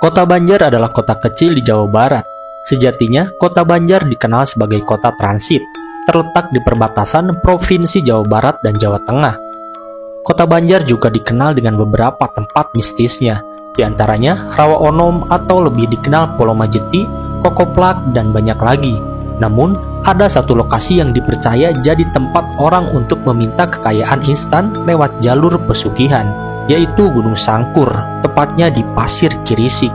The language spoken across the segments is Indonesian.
Kota Banjar adalah kota kecil di Jawa Barat. Sejatinya, Kota Banjar dikenal sebagai kota transit, terletak di perbatasan Provinsi Jawa Barat dan Jawa Tengah. Kota Banjar juga dikenal dengan beberapa tempat mistisnya, di antaranya Rawa Onom atau lebih dikenal Pulau Majeti, Kokoplak, dan banyak lagi. Namun, ada satu lokasi yang dipercaya jadi tempat orang untuk meminta kekayaan instan lewat jalur pesugihan, yaitu Gunung Sangkur, tepatnya di Pasir Kirisik.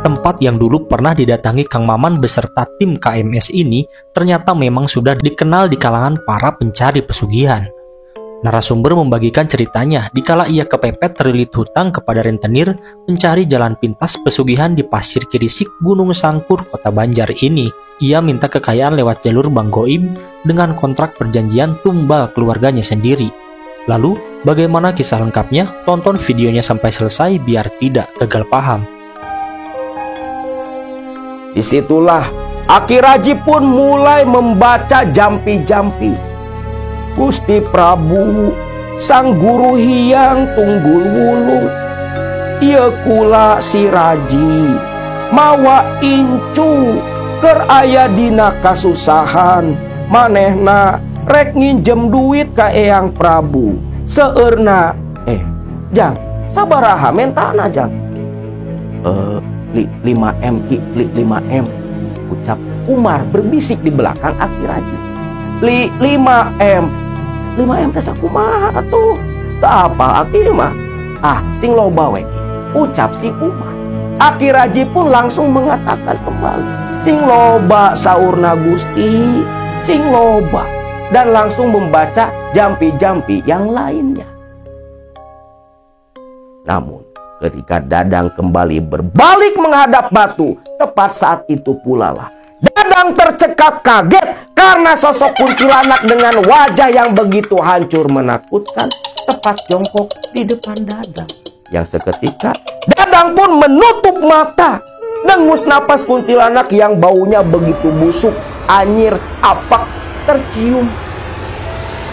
Tempat yang dulu pernah didatangi Kang Maman beserta tim KMS ini ternyata memang sudah dikenal di kalangan para pencari pesugihan. Narasumber membagikan ceritanya dikala ia kepepet terlilit hutang kepada rentenir mencari jalan pintas pesugihan di Pasir Kirisik, Gunung Sangkur, Kota Banjar ini. Ia minta kekayaan lewat jalur Bang Goib dengan kontrak perjanjian tumbal keluarganya sendiri. Lalu, bagaimana kisah lengkapnya? Tonton videonya sampai selesai biar tidak gagal paham. Disitulah Aki Raji pun mulai membaca jampi-jampi. Gusti Prabu, sang guru Hyang Tunggul Wulung, ieu kula si Raji mawa incu keur aya dina kasusahan, manehna rek nginjem duit ka Eyang Prabu. Seurna, Jang, sabaraha mentana Jang? 5M ki, 5M, ucap Umar berbisik di belakang Aki Raji. 5M teh sakumaha atuh? Teu apa Aki mah. Sing loba we ki, ucap si Umar. Aki Raji pun langsung mengatakan kembali, sing loba saurna Gusti, sing loba, dan langsung membaca jampi-jampi yang lainnya. Namun ketika Dadang kembali berbalik menghadap batu, tepat saat itu pula lah Dadang tercekat kaget karena sosok kuntilanak dengan wajah yang begitu hancur menakutkan tepat jongkok di depan Dadang. Yang seketika Dadang pun menutup mata, dengus napas kuntilanak yang baunya begitu busuk, anyir, apak tercium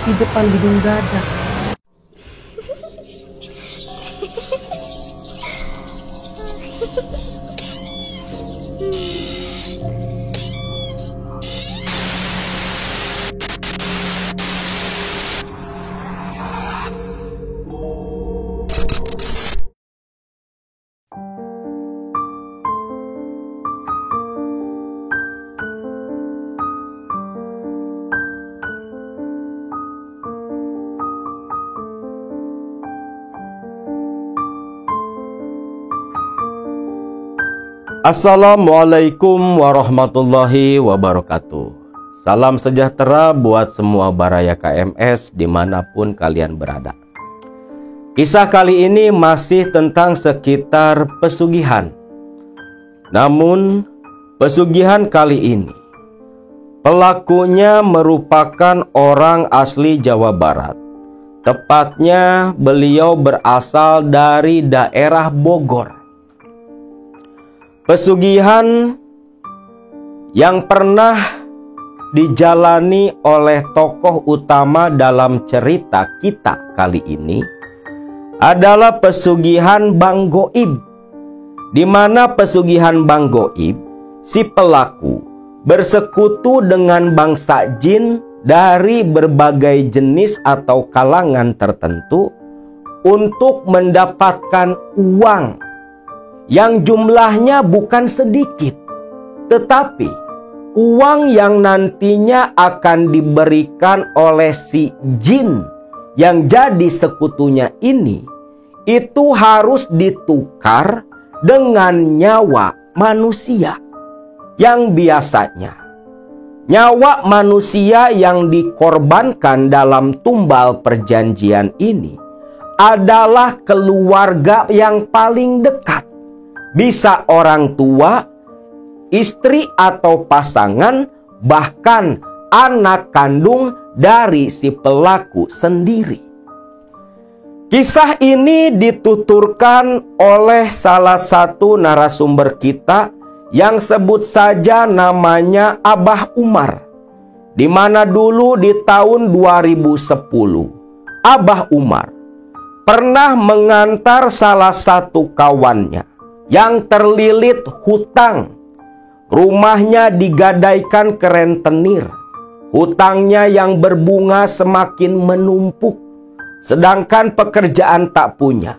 di depan hidung Dadang. Assalamualaikum warahmatullahi wabarakatuh. Salam sejahtera buat semua baraya KMS dimanapun kalian berada. Kisah kali ini masih tentang sekitar pesugihan. Namun pesugihan kali ini pelakunya merupakan orang asli Jawa Barat. Tepatnya beliau berasal dari daerah Bogor. Pesugihan yang pernah dijalani oleh tokoh utama dalam cerita kita kali ini adalah pesugihan Bang Goib, di mana pesugihan Bang Goib, si pelaku bersekutu dengan bangsa jin dari berbagai jenis atau kalangan tertentu untuk mendapatkan uang yang jumlahnya bukan sedikit, tetapi uang yang nantinya akan diberikan oleh si jin yang jadi sekutunya ini, itu harus ditukar dengan nyawa manusia. Yang biasanya nyawa manusia yang dikorbankan dalam tumbal perjanjian ini adalah keluarga yang paling dekat. Bisa orang tua, istri atau pasangan, bahkan anak kandung dari si pelaku sendiri. Kisah ini dituturkan oleh salah satu narasumber kita yang sebut saja namanya Abah Umar, di mana dulu di tahun 2010 Abah Umar pernah mengantar salah satu kawannya yang terlilit hutang. Rumahnya digadaikan ke rentenir. Hutangnya yang berbunga semakin menumpuk. Sedangkan pekerjaan tak punya.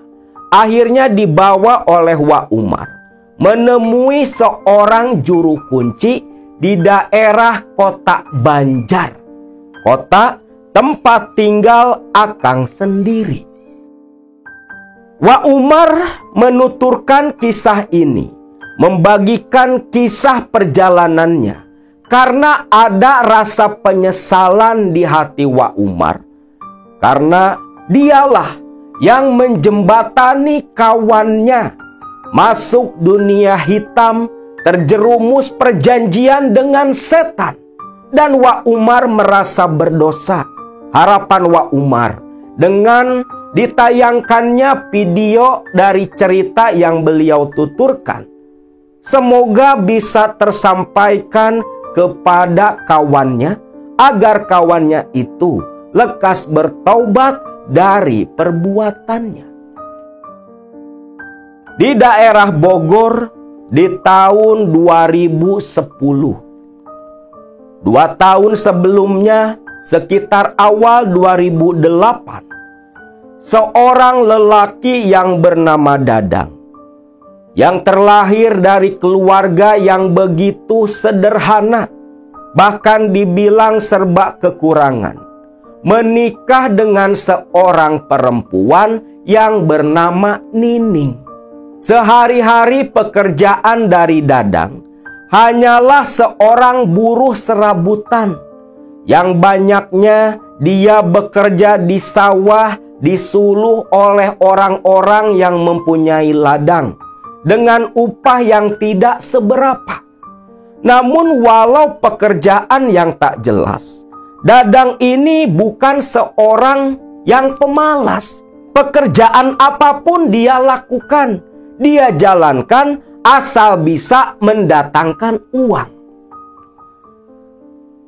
Akhirnya dibawa oleh Wak Umar menemui seorang juru kunci di daerah kota Banjar, kota tempat tinggal akang sendiri. Wak Umar menuturkan kisah ini, membagikan kisah perjalanannya, karena ada rasa penyesalan di hati Wak Umar, karena dialah yang menjembatani kawannya masuk dunia hitam, terjerumus perjanjian dengan setan. Dan Wak Umar merasa berdosa. Harapan Wak Umar dengan ditayangkannya video dari cerita yang beliau tuturkan, semoga bisa tersampaikan kepada kawannya, agar kawannya itu lekas bertaubat dari perbuatannya. Di daerah Bogor di tahun 2010. 2 tahun sebelumnya, sekitar awal 2008, seorang lelaki yang bernama Dadang, yang terlahir dari keluarga yang begitu sederhana, bahkan dibilang serba kekurangan, menikah dengan seorang perempuan yang bernama Nining. Sehari-hari pekerjaan dari Dadang hanyalah seorang buruh serabutan, yang banyaknya dia bekerja di sawah disuluh oleh orang-orang yang mempunyai ladang dengan upah yang tidak seberapa. Namun walau pekerjaan yang tak jelas, Dadang ini bukan seorang yang pemalas. Pekerjaan apapun dia lakukan, dia jalankan asal bisa mendatangkan uang.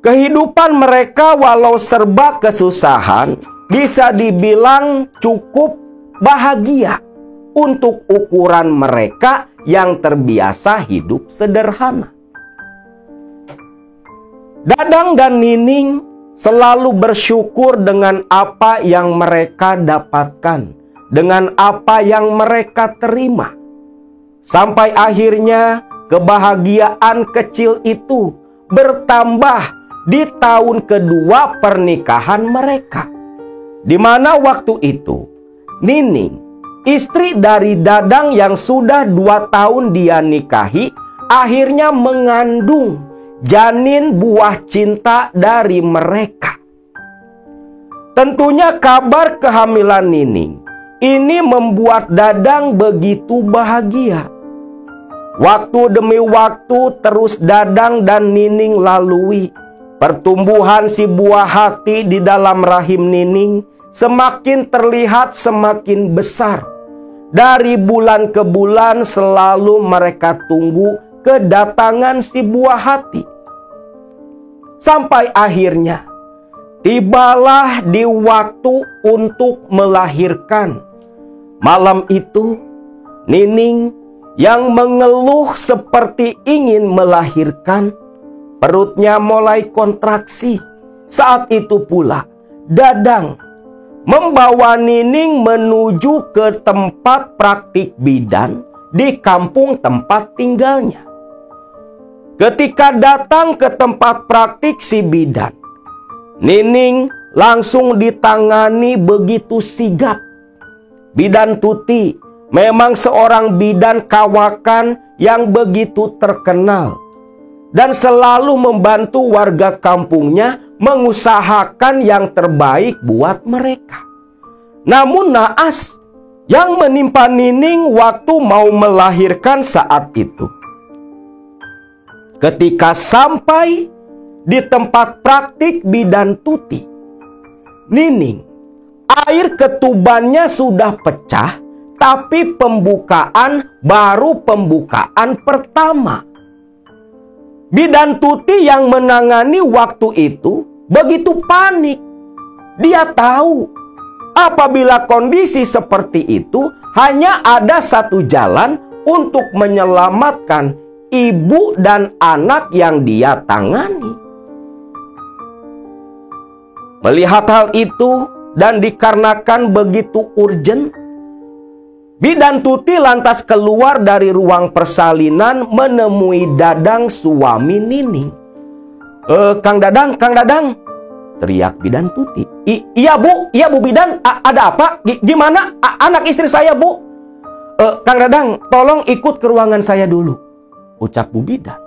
Kehidupan mereka walau serba kesusahan, bisa dibilang cukup bahagia untuk ukuran mereka yang terbiasa hidup sederhana. Dadang dan Nining selalu bersyukur dengan apa yang mereka dapatkan, dengan apa yang mereka terima. Sampai akhirnya kebahagiaan kecil itu bertambah di tahun kedua pernikahan mereka, di mana waktu itu Nining, istri dari Dadang yang sudah 2 tahun dia nikahi, akhirnya mengandung janin buah cinta dari mereka. Tentunya kabar kehamilan Nining ini membuat Dadang begitu bahagia. Waktu demi waktu terus Dadang dan Nining lalui. Pertumbuhan si buah hati di dalam rahim Nining semakin terlihat semakin besar. Dari bulan ke bulan selalu mereka tunggu kedatangan si buah hati. Sampai akhirnya tibalah di waktu untuk melahirkan. Malam itu Nining yang mengeluh seperti ingin melahirkan, perutnya mulai kontraksi. Saat itu pula Dadang membawa Nining menuju ke tempat praktik bidan di kampung tempat tinggalnya. Ketika datang ke tempat praktik si bidan, Nining langsung ditangani begitu sigap. Bidan Tuti memang seorang bidan kawakan yang begitu terkenal dan selalu membantu warga kampungnya mengusahakan yang terbaik buat mereka. Namun naas yang menimpa Nining waktu mau melahirkan saat itu. Ketika sampai di tempat praktik bidan Tuti, Nining, air ketubannya sudah pecah, tapi pembukaan baru pembukaan pertama. Bidan Tuti yang menangani waktu itu begitu panik. Dia tahu apabila kondisi seperti itu hanya ada satu jalan untuk menyelamatkan ibu dan anak yang dia tangani. Melihat hal itu dan dikarenakan begitu urgent, bidan Tuti lantas keluar dari ruang persalinan menemui Dadang suami Nining. Kang Dadang, teriak bidan Tuti. Iya bu bidan, ada apa? Gimana anak istri saya bu? Kang Dadang, tolong ikut ke ruangan saya dulu, ucap bu bidan.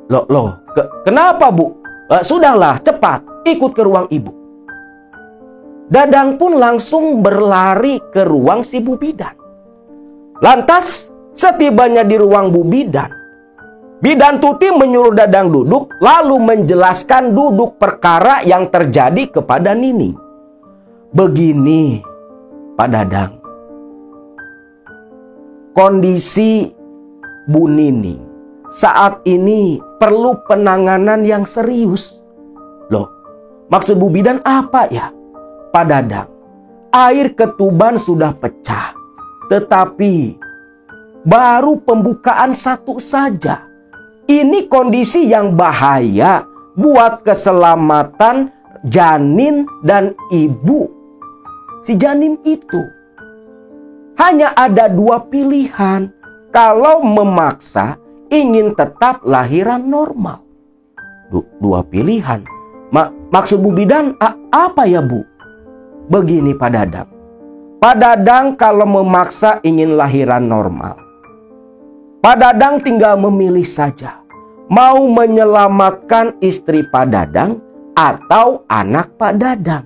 Loh, kenapa bu? Sudahlah, cepat ikut ke ruang ibu. Dadang pun langsung berlari ke ruang si bu bidan. Lantas setibanya di ruang bu bidan, bidan Tuti menyuruh Dadang duduk, lalu menjelaskan duduk perkara yang terjadi kepada Nining. Begini, Pak Dadang, kondisi Bu Nining saat ini perlu penanganan yang serius. Loh, maksud bu bidan apa ya? Pak Dadang, air ketuban sudah pecah, tetapi baru pembukaan satu saja. Ini kondisi yang bahaya buat keselamatan janin dan ibu. Si janin itu hanya ada dua pilihan kalau memaksa ingin tetap lahiran normal. Dua pilihan. Maksud bu bidan apa ya bu? Begini Pak Dadang. Pak Dadang kalau memaksa ingin lahiran normal, Pak Dadang tinggal memilih saja. Mau menyelamatkan istri Pak Dadang atau anak Pak Dadang.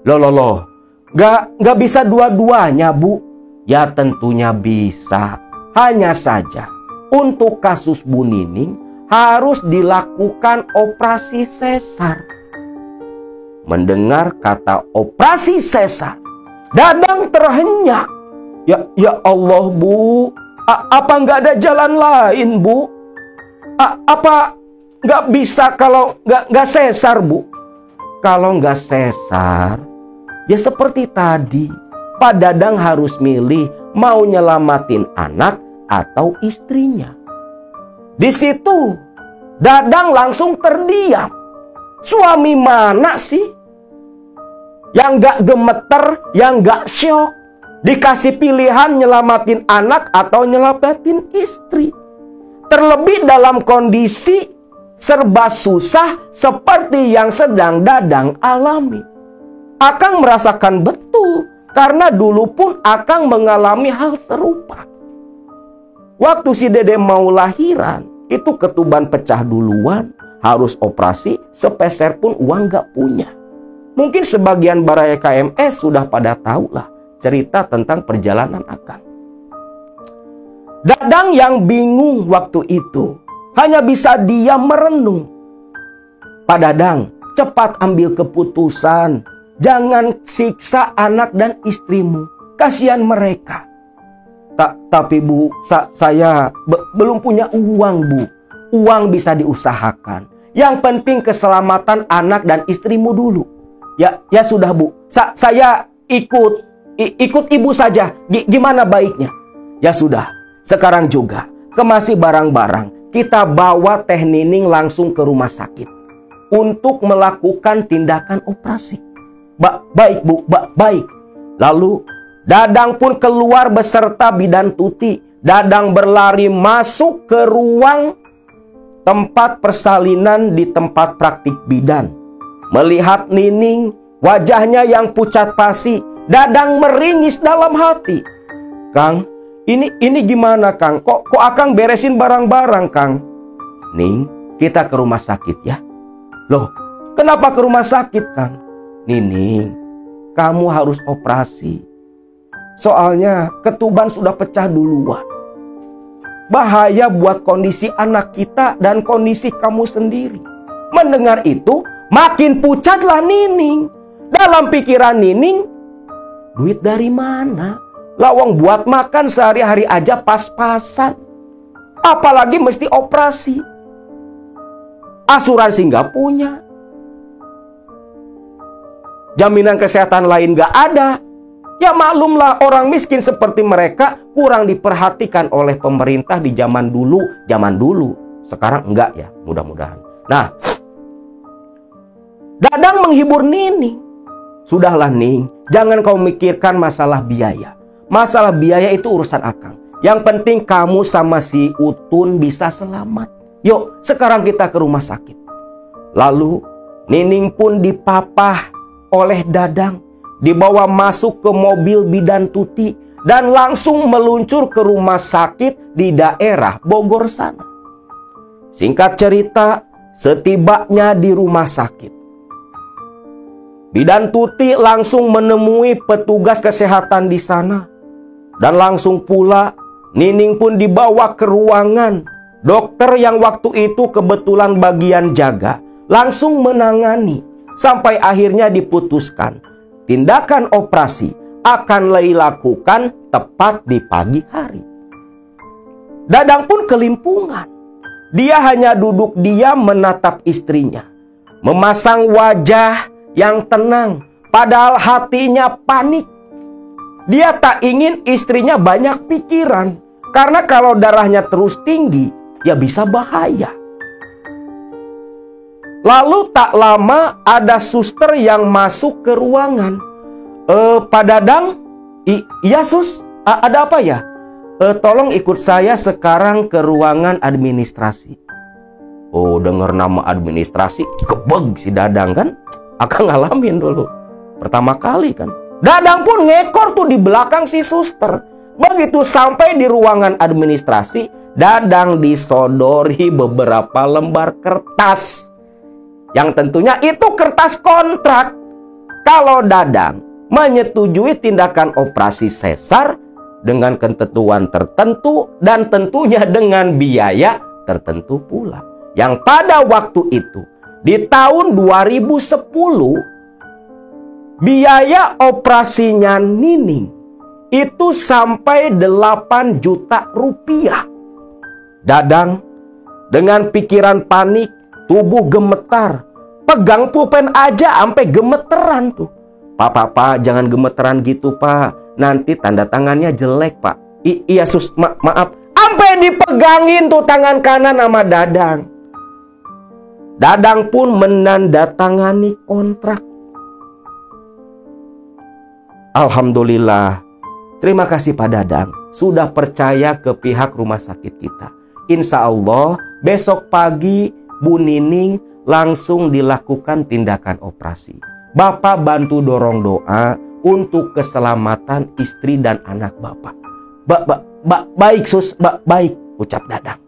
Loh. Gak bisa dua-duanya bu. Ya tentunya bisa. Hanya saja untuk kasus Bu Nining harus dilakukan operasi sesar. Mendengar kata operasi sesar, Dadang terhenyak. Ya Allah bu, apa nggak ada jalan lain bu? Apa nggak bisa kalau nggak sesar bu? Kalau nggak sesar, ya seperti tadi, Pak Dadang harus milih mau nyelamatin anak atau istrinya. Di situ Dadang langsung terdiam. Suami mana sih yang gak gemeter, yang gak syok, dikasih pilihan nyelamatin anak atau nyelamatin istri? Terlebih dalam kondisi serba susah seperti yang sedang Dadang alami. Akang merasakan betul, karena dulu pun Akang mengalami hal serupa. Waktu si Dede mau lahiran, itu ketuban pecah duluan, harus operasi, sepeser pun uang gak punya. Mungkin sebagian baraya KMS sudah pada tahu lah cerita tentang perjalanan Akang. Dadang yang bingung waktu itu hanya bisa diam merenung. Pak Dadang, cepat ambil keputusan. Jangan siksa anak dan istrimu. Kasihan mereka. Tapi bu, saya belum punya uang bu. Uang bisa diusahakan. Yang penting keselamatan anak dan istrimu dulu. Ya sudah bu. Saya ikut ibu saja. Gimana baiknya? Ya sudah. Sekarang juga kemasi barang-barang. Kita bawa Teh Nining langsung ke rumah sakit untuk melakukan tindakan operasi. Baik bu, baik. Lalu Dadang pun keluar beserta bidan Tuti. Dadang berlari masuk ke ruang tempat persalinan di tempat praktik bidan. Melihat Nining, wajahnya yang pucat pasi, Dadang meringis dalam hati. Kang, ini gimana Kang? Kok Akang beresin barang-barang Kang? Ning, kita ke rumah sakit ya. Loh, kenapa ke rumah sakit Kang? Nining, kamu harus operasi. Soalnya ketuban sudah pecah duluan. Bahaya buat kondisi anak kita dan kondisi kamu sendiri. Mendengar itu, makin pucatlah Nining. Dalam pikiran Nining, duit dari mana? Lawang buat makan sehari-hari aja pas-pasan. Apalagi mesti operasi. Asuransi nggak punya. Jaminan kesehatan lain nggak ada. Ya maklumlah, orang miskin seperti mereka kurang diperhatikan oleh pemerintah di zaman dulu. Sekarang enggak ya, mudah-mudahan. Nah, Dadang menghibur Nining. Sudahlah Ning, jangan kau mikirkan masalah biaya. Masalah biaya itu urusan akang. Yang penting kamu sama si Utun bisa selamat. Yuk, sekarang kita ke rumah sakit. Lalu, Nining pun dipapah oleh Dadang, dibawa masuk ke mobil bidan Tuti, dan langsung meluncur ke rumah sakit di daerah Bogor sana. Singkat cerita, setibanya di rumah sakit, bidan Tuti langsung menemui petugas kesehatan di sana. Dan langsung pula Nining pun dibawa ke ruangan. Dokter yang waktu itu kebetulan bagian jaga langsung menangani. Sampai akhirnya diputuskan tindakan operasi akan dilakukan tepat di pagi hari. Dadang pun kelimpungan. Dia hanya duduk diam menatap istrinya, memasang wajah yang tenang, padahal hatinya panik. Dia tak ingin istrinya banyak pikiran, karena kalau darahnya terus tinggi, ya bisa bahaya. Lalu tak lama ada suster yang masuk ke ruangan. Pak Dadang? Iya sus, ada apa ya? Tolong ikut saya sekarang ke ruangan administrasi. Oh, dengar nama administrasi, kebeg si Dadang kan? Akang ngalamin dulu. Pertama kali kan. Dadang pun ngekor tuh di belakang si suster. Begitu sampai di ruangan administrasi, Dadang disodori beberapa lembar kertas. Yang tentunya itu kertas kontrak. Kalau Dadang menyetujui tindakan operasi sesar dengan ketentuan tertentu dan tentunya dengan biaya tertentu pula. Yang pada waktu itu, di tahun 2010, biaya operasinya Nining itu sampai 8 juta rupiah. Dadang dengan pikiran panik, tubuh gemetar, pegang pulpen aja sampai gemeteran tuh. Pak, jangan gemeteran gitu pak, nanti tanda tangannya jelek pak. Iya sus, maaf. Sampai dipegangin tuh tangan kanan sama Dadang. Dadang pun menandatangani kontrak. Alhamdulillah. Terima kasih Pak Dadang sudah percaya ke pihak rumah sakit kita. Insya Allah besok pagi Bu Nining langsung dilakukan tindakan operasi. Bapak bantu dorong doa untuk keselamatan istri dan anak Bapak. Baik sus, baik, ucap Dadang.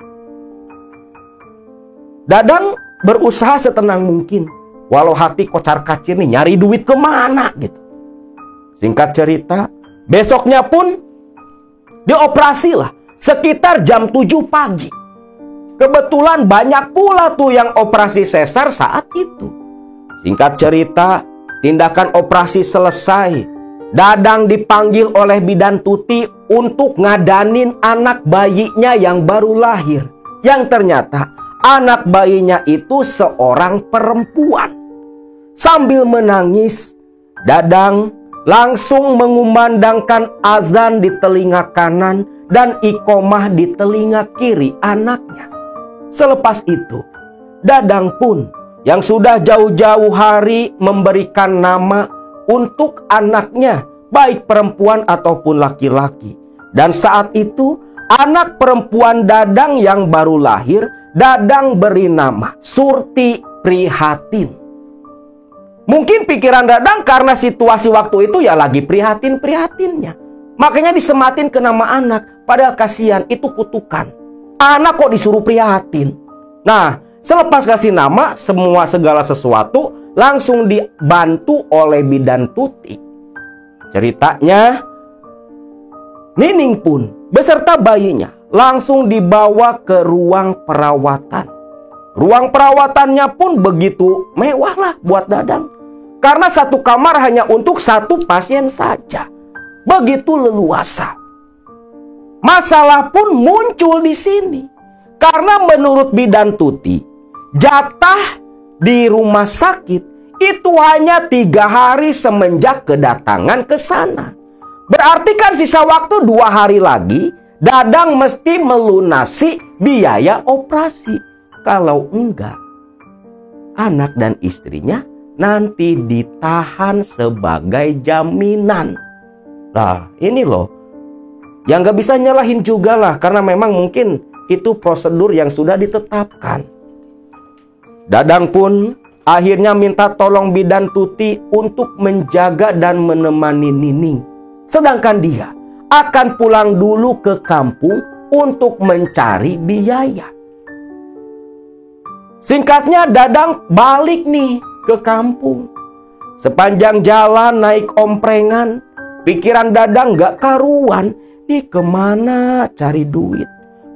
Dadang berusaha setenang mungkin, walau hati kocar-kacir nih, nyari duit kemana gitu. Singkat cerita, besoknya pun dioperasi lah sekitar jam 7 pagi. Kebetulan banyak pula tuh yang operasi sesar saat itu. Singkat cerita, tindakan operasi selesai. Dadang dipanggil oleh bidan Tuti untuk ngadanin anak bayinya yang baru lahir. Yang ternyata anak bayinya itu seorang perempuan. Sambil menangis, Dadang langsung mengumandangkan azan di telinga kanan dan iqomah di telinga kiri anaknya. Selepas itu, Dadang pun yang sudah jauh-jauh hari memberikan nama untuk anaknya, baik perempuan ataupun laki-laki. Dan saat itu, anak perempuan Dadang yang baru lahir, Dadang beri nama Surti Prihatin. Mungkin pikiran Dadang karena situasi waktu itu ya lagi prihatin-prihatinnya. Makanya disematin ke nama anak. Padahal kasihan, itu kutukan. Anak kok disuruh prihatin. Nah, selepas kasih nama, segala sesuatu langsung dibantu oleh bidan Tuti. Ceritanya, Nining pun beserta bayinya langsung dibawa ke ruang perawatan. Ruang perawatannya pun begitu mewah lah buat Dadang. Karena satu kamar hanya untuk satu pasien saja. Begitu leluasa. Masalah pun muncul di sini. Karena menurut bidan Tuti, jatah di rumah sakit itu hanya 3 hari semenjak kedatangan ke sana. Berarti kan sisa waktu 2 hari lagi, Dadang mesti melunasi biaya operasi. Kalau enggak, anak dan istrinya nanti ditahan sebagai jaminan. Nah, ini loh. Yang nggak bisa nyalahin juga lah, karena memang mungkin itu prosedur yang sudah ditetapkan. Dadang pun akhirnya minta tolong bidan Tuti untuk menjaga dan menemani Nining. Sedangkan dia akan pulang dulu ke kampung untuk mencari biaya. Singkatnya, Dadang balik nih ke kampung. Sepanjang jalan naik omprengan, pikiran Dadang gak karuan. Nih kemana cari duit?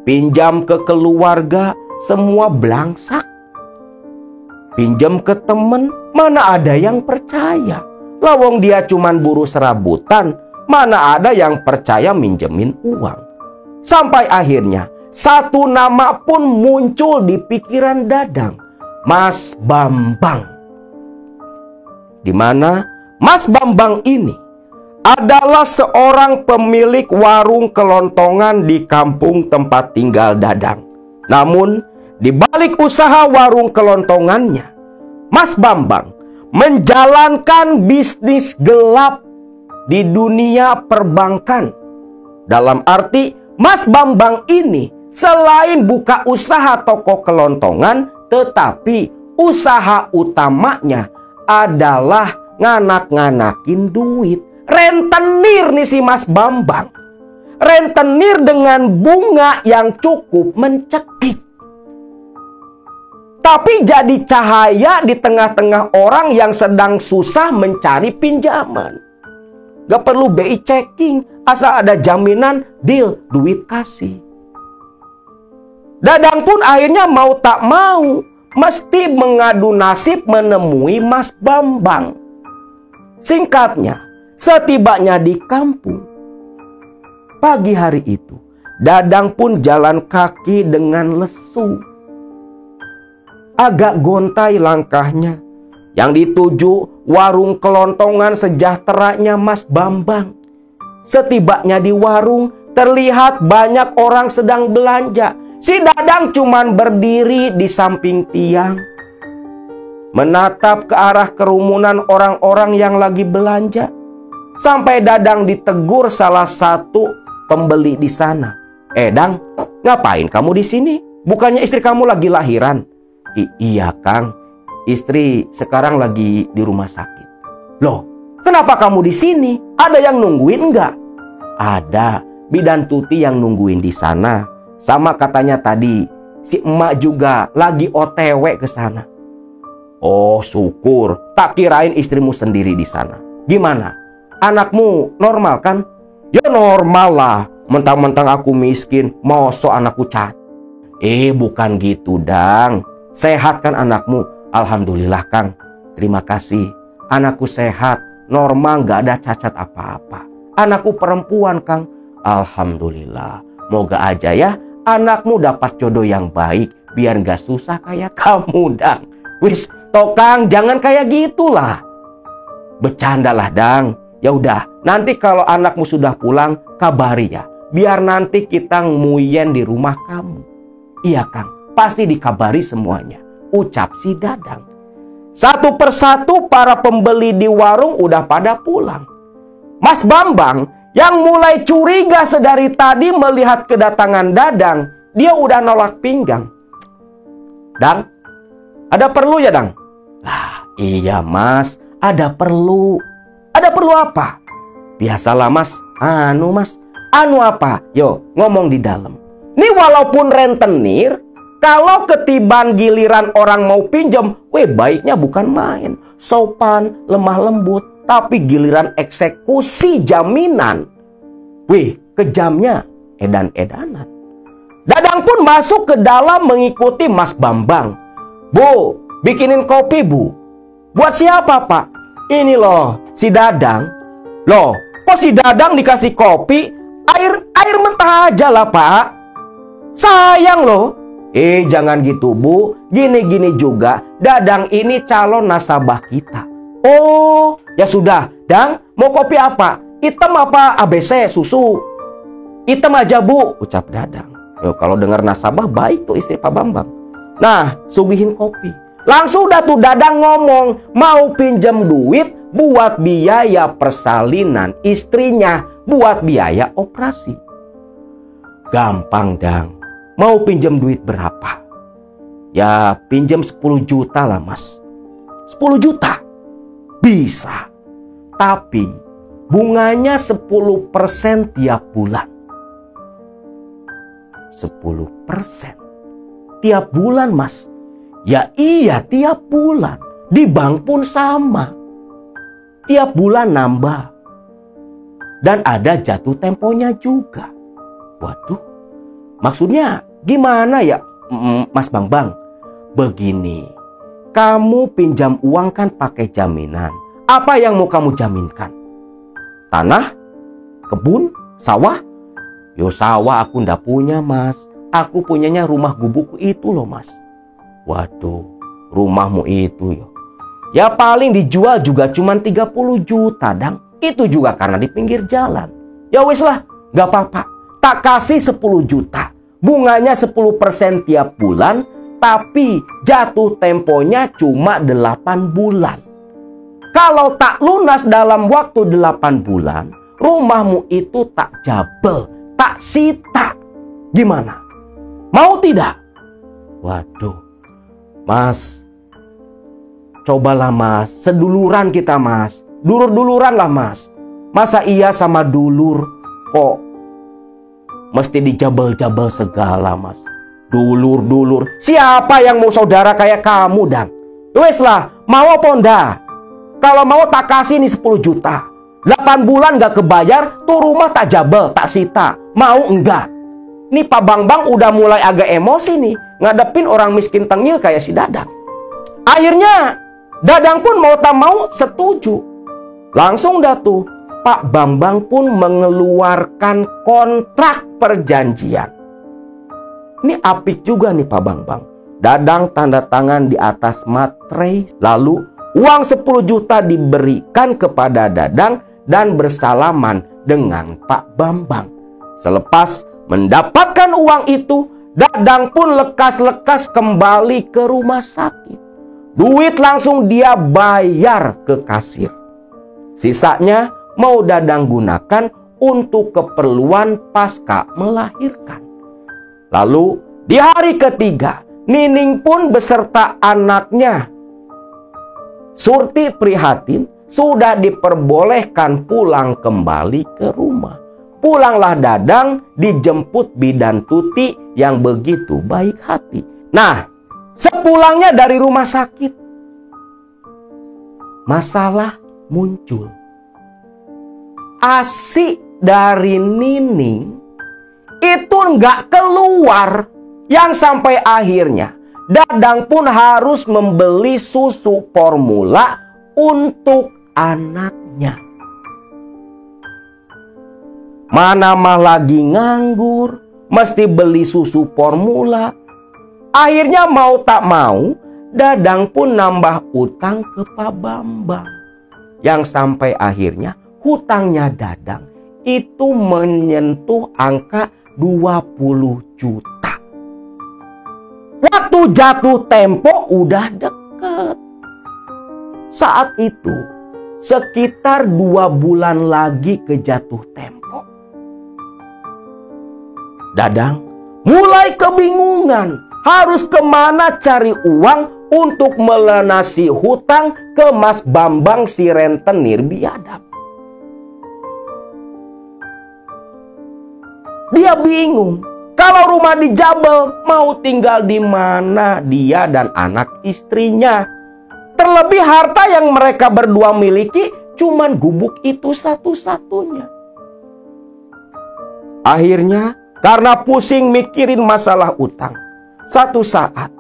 Pinjam ke keluarga, semua belangsak. Pinjam ke temen, mana ada yang percaya. Lawong dia cuman buruh serabutan, mana ada yang percaya minjemin uang. Sampai akhirnya satu nama pun muncul di pikiran Dadang, Mas Bambang. Di mana Mas Bambang ini adalah seorang pemilik warung kelontongan di kampung tempat tinggal Dadang. Namun, di balik usaha warung kelontongannya, Mas Bambang menjalankan bisnis gelap di dunia perbankan. Dalam arti, Mas Bambang ini selain buka usaha toko kelontongan, tetapi usaha utamanya adalah nganak-nganakin duit. Rentenir nih si Mas Bambang. Rentenir dengan bunga yang cukup mencekik. Tapi jadi cahaya di tengah-tengah orang yang sedang susah mencari pinjaman. Gak perlu BI checking, asal ada jaminan, deal, duit kasih. Dadang pun akhirnya mau tak mau mesti mengadu nasib menemui Mas Bambang. Singkatnya, setibanya di kampung, pagi hari itu, Dadang pun jalan kaki dengan lesu. Agak gontai langkahnya. Yang dituju warung kelontongan sejahteranya Mas Bambang. Setibanya di warung, terlihat banyak orang sedang belanja. Si Dadang cuman berdiri di samping tiang, menatap ke arah kerumunan orang-orang yang lagi belanja. Sampai Dadang ditegur salah satu pembeli di sana. Dang, ngapain kamu di sini? Bukannya istri kamu lagi lahiran? Iya Kang, istri sekarang lagi di rumah sakit. Loh, kenapa kamu di sini? Ada yang nungguin enggak? Ada, bidan Tuti yang nungguin di sana. Sama katanya tadi, si emak juga lagi OTW ke sana. Oh syukur, tak kirain istrimu sendiri di sana. Gimana? Anakmu normal kan? Ya normal lah, mentang-mentang aku miskin, mosok anakku cacat. Bukan gitu Dang. Sehat kan anakmu? Alhamdulillah Kang, terima kasih. Anakku sehat, normal, gak ada cacat apa-apa. Anakku perempuan Kang. Alhamdulillah. Moga aja ya anakmu dapat jodoh yang baik, biar gak susah kayak kamu Dang. Wis, toh Kang, jangan kayak gitulah. Bercandalah Dang. Ya udah, nanti kalau anakmu sudah pulang, kabari ya. Biar nanti kita nguyen di rumah kamu. Iya Kang, pasti dikabari semuanya, ucap si Dadang. Satu persatu para pembeli di warung udah pada pulang. Mas Bambang yang mulai curiga sedari tadi melihat kedatangan Dadang, dia udah nolak pinggang. Dang, ada perlu ya Dang? Lah iya Mas, ada perlu. Ada perlu apa? Biasalah Mas. Anu apa? Yo, ngomong di dalam. Ini walaupun rentenir, kalau ketiban giliran orang mau pinjam, baiknya bukan main. Sopan, lemah lembut. Tapi giliran eksekusi jaminan, kejamnya edan-edanan. Dadang pun masuk ke dalam mengikuti Mas Bambang. Bu, bikinin kopi Bu. Buat siapa Pak? Ini loh, si Dadang. Loh, kok si Dadang dikasih kopi? Air mentah aja lah Pak. Sayang loh. Jangan gitu Bu. Gini-gini juga, Dadang ini calon nasabah kita. Oh, ya sudah. Dang, mau kopi apa? Hitam apa ABC susu? Hitam aja bu, ucap Dadang. Yo, kalau dengar nasabah baik tuh istri Pak Bambang. Nah, sugihin kopi. Langsung dah tuh Dadang ngomong mau pinjam duit buat biaya persalinan istrinya, buat biaya operasi. Gampang Dang, mau pinjam duit berapa? Ya pinjam 10 juta lah mas. 10 juta? Bisa. Tapi bunganya 10% tiap bulan. 10% tiap bulan mas. Ya iya tiap bulan. Di bank pun sama. Tiap bulan nambah. Dan ada jatuh temponya juga. Waduh. Maksudnya gimana ya Mas Bambang? Begini. Kamu pinjam uang kan pakai jaminan. Apa yang mau kamu jaminkan? Tanah? Kebun? Sawah? Yo sawah aku ndak punya mas. Aku punyanya rumah gubuk itu loh mas. Waduh, rumahmu itu yo. Ya paling dijual juga cuma 30 juta Dang. Itu juga karena di pinggir jalan. Ya wis lah, gak apa-apa. Tak kasih 10 juta. Bunganya 10% tiap bulan. Tapi jatuh temponya cuma 8 bulan. Kalau tak lunas dalam waktu 8 bulan, rumahmu itu tak jabel, tak sita. Gimana? Mau tidak? Waduh, mas, cobalah mas, seduluran kita mas, dulur-duluran lah mas. Masa iya sama dulur kok mesti dijabel-jabel segala mas. Dulur-dulur, siapa yang mau saudara kayak kamu Dan? Wes lah, mau apa enggak? Kalau mau tak kasih nih 10 juta. 8 bulan gak kebayar, tuh rumah tak jabel, tak sita. Mau enggak? Nih Pak Bambang udah mulai agak emosi nih. Ngadepin orang miskin tengil kayak si Dadang. Akhirnya Dadang pun mau tak mau setuju. Langsung dah tuh Pak Bambang pun mengeluarkan kontrak perjanjian. Ini apik juga nih Pak Bambang. Dadang tanda tangan di atas materai. Lalu uang 10 juta diberikan kepada Dadang dan bersalaman dengan Pak Bambang. Selepas mendapatkan uang itu, Dadang pun lekas-lekas kembali ke rumah sakit. Duit langsung dia bayar ke kasir. Sisanya mau Dadang gunakan untuk keperluan pasca melahirkan. Lalu di hari ketiga, Nining pun beserta anaknya Surti prihatin sudah diperbolehkan pulang kembali ke rumah. Pulanglah Dadang dijemput bidan Tuti yang begitu baik hati. Nah, sepulangnya dari rumah sakit, masalah muncul. ASI dari Nining itu nggak keluar, yang sampai akhirnya Dadang pun harus membeli susu formula untuk anaknya. Mana mah lagi nganggur, mesti beli susu formula. Akhirnya mau tak mau, Dadang pun nambah utang ke Pak Bambang. Yang sampai akhirnya hutangnya Dadang itu menyentuh angka 20 juta. Waktu jatuh tempo udah deket. Saat itu sekitar 2 bulan lagi ke jatuh tempo. Dadang mulai kebingungan harus kemana cari uang untuk melunasi hutang ke Mas Bambang si rentenir biadab. Dia bingung. Kalau rumah dijabel, mau tinggal di mana dia dan anak istrinya. Terlebih harta yang mereka berdua miliki cuman gubuk itu satu-satunya. Akhirnya, karena pusing mikirin masalah utang, satu saat,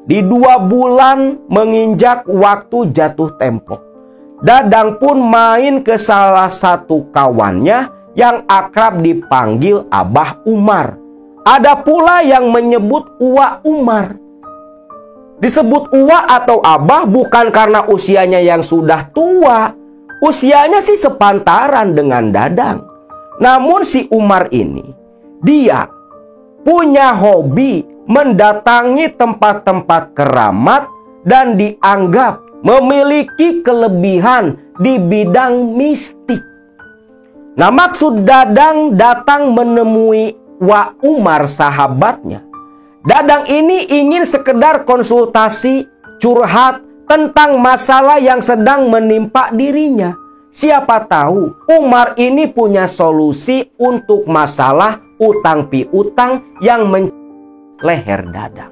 di 2 bulan menginjak waktu jatuh tempo, Dadang pun main ke salah satu kawannya yang akrab dipanggil Abah Umar. Ada pula yang menyebut Uwa Umar. Disebut Uwa atau Abah bukan karena usianya yang sudah tua, Usianya sih sepantaran dengan Dadang. Namun si Umar ini, dia punya hobi mendatangi tempat-tempat keramat dan dianggap memiliki kelebihan di bidang mistik. Nah, maksud Dadang datang menemui Wa Umar sahabatnya. Dadang ini ingin sekedar konsultasi, curhat tentang masalah yang sedang menimpa dirinya. Siapa tahu Umar ini punya solusi untuk masalah utang piutang yang leher Dadang.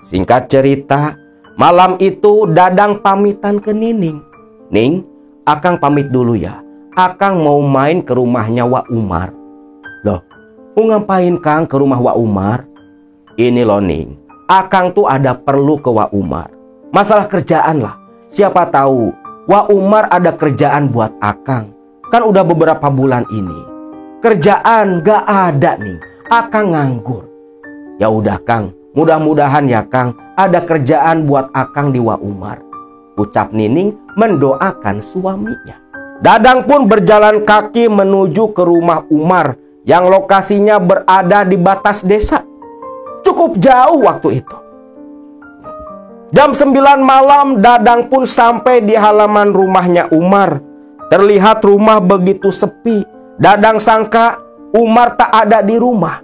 Singkat cerita, malam itu Dadang pamitan ke Nining. Ning, Akang pamit dulu ya. Akang mau main ke rumahnya Wa Umar. Loh, mau ngapain Kang ke rumah Wa Umar? Ini loh Ning, Akang tuh ada perlu ke Wa Umar. Masalah kerjaan lah. Siapa tahu Wa Umar ada kerjaan buat Akang. Kan udah beberapa bulan ini kerjaan gak ada nih. Akang nganggur. Ya udah Kang, mudah-mudahan ya Kang ada kerjaan buat Akang di Wa Umar, ucap Nining mendoakan suaminya. Dadang pun berjalan kaki menuju ke rumah Umar yang lokasinya berada di batas desa. Cukup jauh waktu itu. Jam 9 malam Dadang pun sampai di halaman rumahnya Umar. Terlihat rumah begitu sepi. Dadang sangka Umar tak ada di rumah.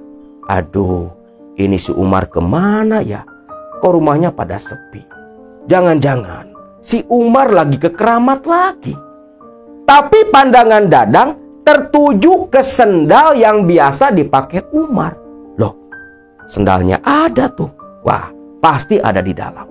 Aduh, ini si Umar kemana ya? Kok rumahnya pada sepi? Jangan-jangan si Umar lagi ke keramat lagi. Tapi pandangan Dadang tertuju ke sendal yang biasa dipakai Umar. Loh, sendalnya ada tuh. Wah, pasti ada di dalam.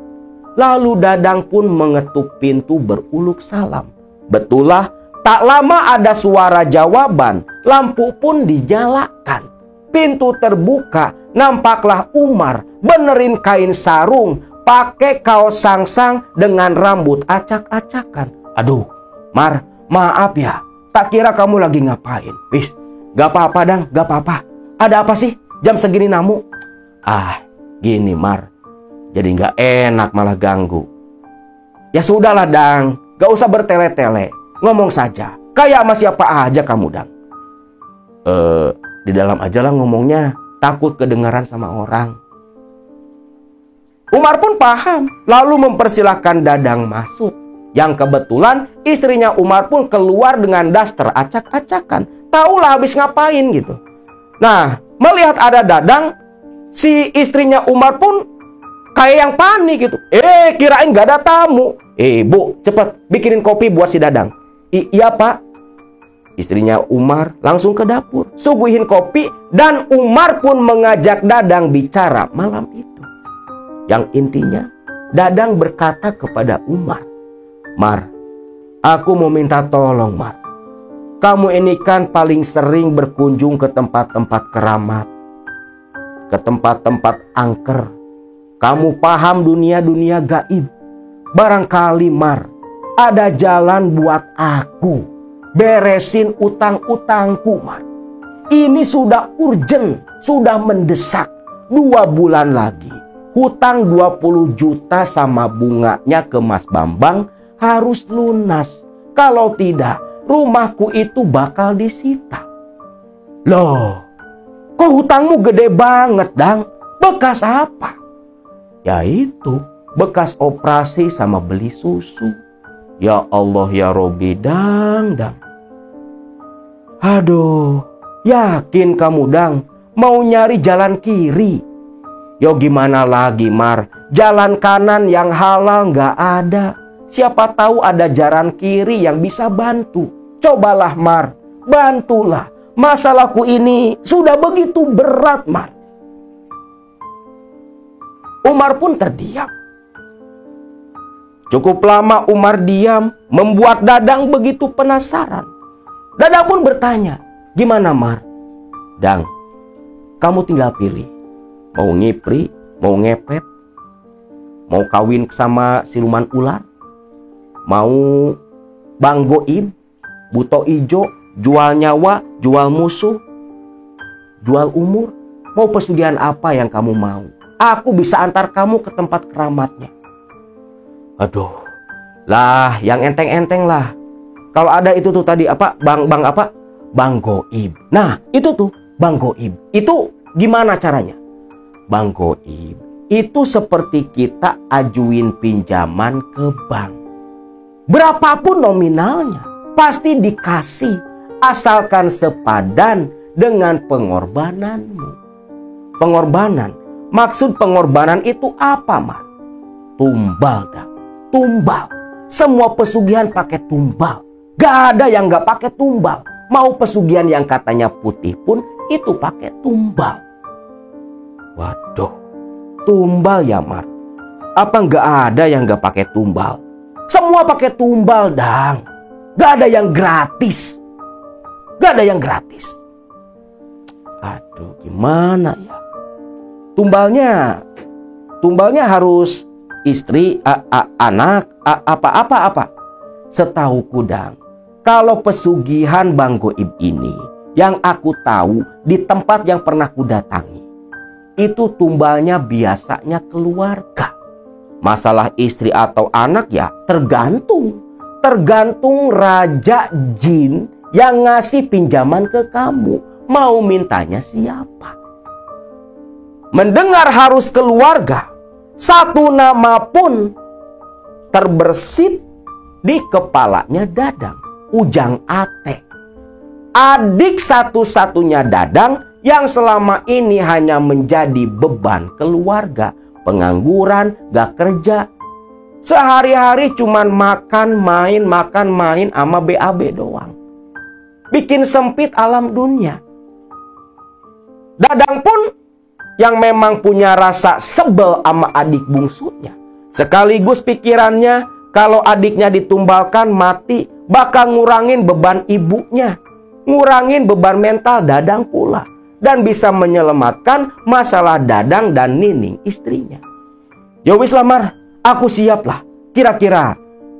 Lalu Dadang pun mengetuk pintu beruluk salam. Betullah, tak lama ada suara jawaban. Lampu pun dinyalakan. Pintu terbuka, nampaklah Umar benerin kain sarung, pakai kaos sangsang dengan rambut acak-acakan. Aduh, Mar, maaf ya. Tak kira kamu lagi ngapain. Wis, gak apa-apa Dang, gak apa-apa. Ada apa sih jam segini namu? Ah, gini Mar, jadi gak enak malah ganggu. Ya sudahlah Dang, gak usah bertele-tele. Ngomong saja, kayak sama siapa aja kamu Dang. Di dalam aja lah ngomongnya, takut kedengaran sama orang. Umar pun paham, lalu mempersilahkan Dadang masuk. Yang kebetulan istrinya Umar pun keluar dengan daster acak-acakan. Taulah habis ngapain gitu. Nah, melihat ada Dadang, si istrinya Umar pun kayak yang panik gitu. Kirain gak ada tamu. Bu, cepet bikinin kopi buat si Dadang. Iya Pak. Istrinya Umar langsung ke dapur, suguhin kopi, dan Umar pun mengajak Dadang bicara malam itu. Yang intinya, Dadang berkata kepada Umar, Mar, aku mau minta tolong Mar. Kamu ini kan paling sering berkunjung ke tempat-tempat keramat, ke tempat-tempat angker. Kamu paham dunia-dunia gaib. Barangkali Mar, ada jalan buat aku beresin utang-utangku Mar. Ini sudah urgent, sudah mendesak. 2 bulan lagi hutang 20 juta sama bunganya ke Mas Bambang harus lunas. Kalau tidak, rumahku itu bakal disita. Loh, kok hutangmu gede banget Dang? Bekas apa? Ya itu, bekas operasi sama beli susu. Ya Allah ya Robbi Dang. Aduh, yakin kamu Dang mau nyari jalan kiri? Yo gimana lagi Mar, jalan kanan yang halal nggak ada. Siapa tahu ada jalan kiri yang bisa bantu. Cobalah Mar, bantulah. Masalahku ini sudah begitu berat Mar. Umar pun terdiam. Cukup lama Umar diam, membuat Dadang begitu penasaran. Dadang pun bertanya, gimana Mar? Dang, kamu tinggal pilih. Mau ngipri, mau ngepet, mau kawin sama siluman ular, mau Bang Goib, buto ijo, jual nyawa, jual musuh, jual umur. Mau pesugihan apa yang kamu mau? Aku bisa antar kamu ke tempat keramatnya. Aduh, lah yang enteng-enteng lah. Kalau ada itu tuh tadi apa? Bang apa? Bang Goib. Nah, itu tuh Bang Goib. Itu gimana caranya? Bang Goib itu seperti kita ajuin pinjaman ke bank. Berapapun nominalnya pasti dikasih, asalkan sepadan dengan pengorbananmu. Pengorbanan. Maksud pengorbanan itu apa, Mar? Tumbal, dah. Tumbal. Semua pesugihan pakai tumbal. Gak ada yang gak pakai tumbal. Mau pesugihan yang katanya putih pun itu pakai tumbal. Waduh, tumbal ya, Mar? Apa gak ada yang gak pakai tumbal? Semua pakai tumbal, Dang. Gak ada yang gratis. Gak ada yang gratis. Aduh, gimana ya? Tumbalnya harus istri, anak, apa. Setahuku, Dang, kalau pesugihan Bang Goib ini, yang aku tahu di tempat yang pernah kudatangi, itu tumbalnya biasanya keluarga. Masalah istri atau anak ya tergantung raja jin yang ngasih pinjaman ke kamu. Mau mintanya siapa? Mendengar harus keluarga, satu nama pun terbersit di kepalanya Dadang, Ujang Ate. Adik satu-satunya Dadang yang selama ini hanya menjadi beban keluarga. Pengangguran, gak kerja. Sehari-hari cuman makan main sama BAB doang. Bikin sempit alam dunia. Dadang pun yang memang punya rasa sebel sama adik bungsunya. Sekaligus pikirannya kalau adiknya ditumbalkan mati, bakal ngurangin beban ibunya, ngurangin beban mental Dadang pula, dan bisa menyelamatkan masalah Dadang dan Nining istrinya. Ya wis lah, Mar, aku siap lah. Kira-kira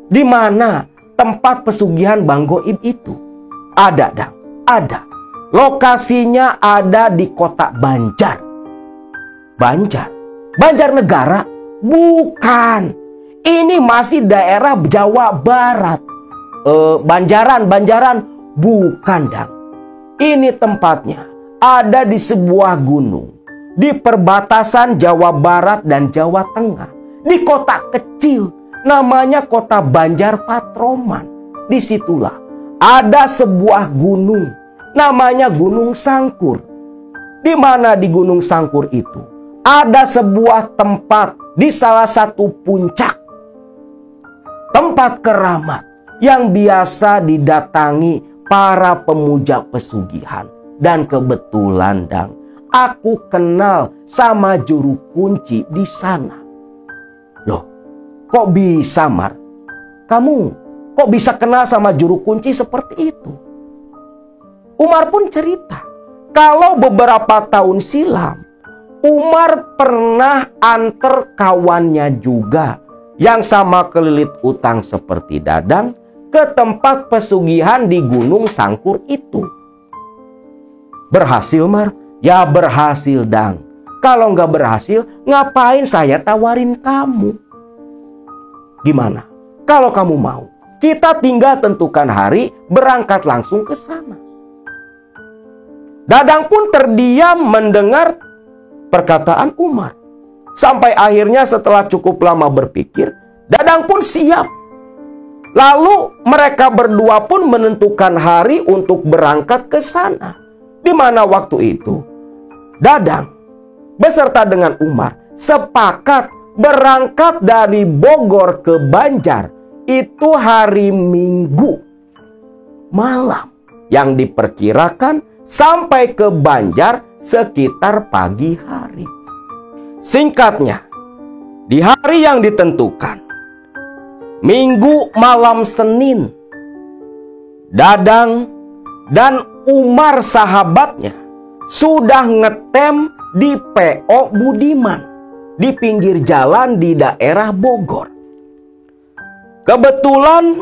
di mana tempat pesugihan Bang Goib itu? Ada, Dang, ada. Lokasinya ada di kota Banjar. Banjarnegara? Bukan. Ini masih daerah Jawa Barat. Banjaran? Bukan, Dang. Ini tempatnya ada di sebuah gunung, di perbatasan Jawa Barat dan Jawa Tengah, di kota kecil namanya kota Banjar Patroman. Disitulah ada sebuah gunung namanya Gunung Sangkur. Di mana di Gunung Sangkur itu ada sebuah tempat di salah satu puncak, tempat keramat yang biasa didatangi para pemuja pesugihan. Dan kebetulan, Dang, aku kenal sama juru kunci di sana. Loh, kok bisa, Mar? Kamu kok bisa kenal sama juru kunci seperti itu? Umar pun cerita, kalau beberapa tahun silam, Umar pernah antar kawannya juga yang sama kelilit utang seperti Dadang ke tempat pesugihan di Gunung Sangkur itu. Berhasil, Mar? Ya berhasil, Dang. Kalau nggak berhasil, ngapain saya tawarin kamu? Gimana? Kalau kamu mau, kita tinggal tentukan hari berangkat langsung ke sana. Dadang pun terdiam mendengar perkataan Umar. Sampai akhirnya setelah cukup lama berpikir, Dadang pun siap. Lalu mereka berdua pun menentukan hari untuk berangkat ke sana. Di mana waktu itu Dadang beserta dengan Umar sepakat berangkat dari Bogor ke Banjar itu hari Minggu malam, yang diperkirakan sampai ke Banjar sekitar pagi hari. Singkatnya, di hari yang ditentukan, Minggu malam Senin, Dadang dan Umar sahabatnya sudah ngetem di PO Budiman di pinggir jalan di daerah Bogor. Kebetulan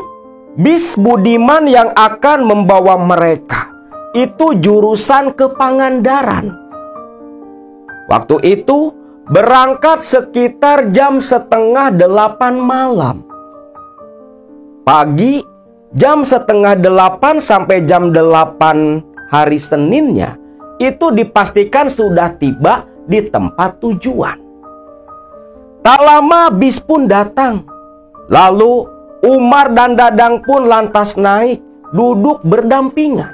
bis Budiman yang akan membawa mereka itu jurusan ke Pangandaran. Waktu itu berangkat sekitar jam 7:30 malam. Pagi jam setengah 8 sampai jam 8 hari Seninnya itu dipastikan sudah tiba di tempat tujuan. Tak lama bis pun datang. Lalu Umar dan Dadang pun lantas naik, duduk berdampingan.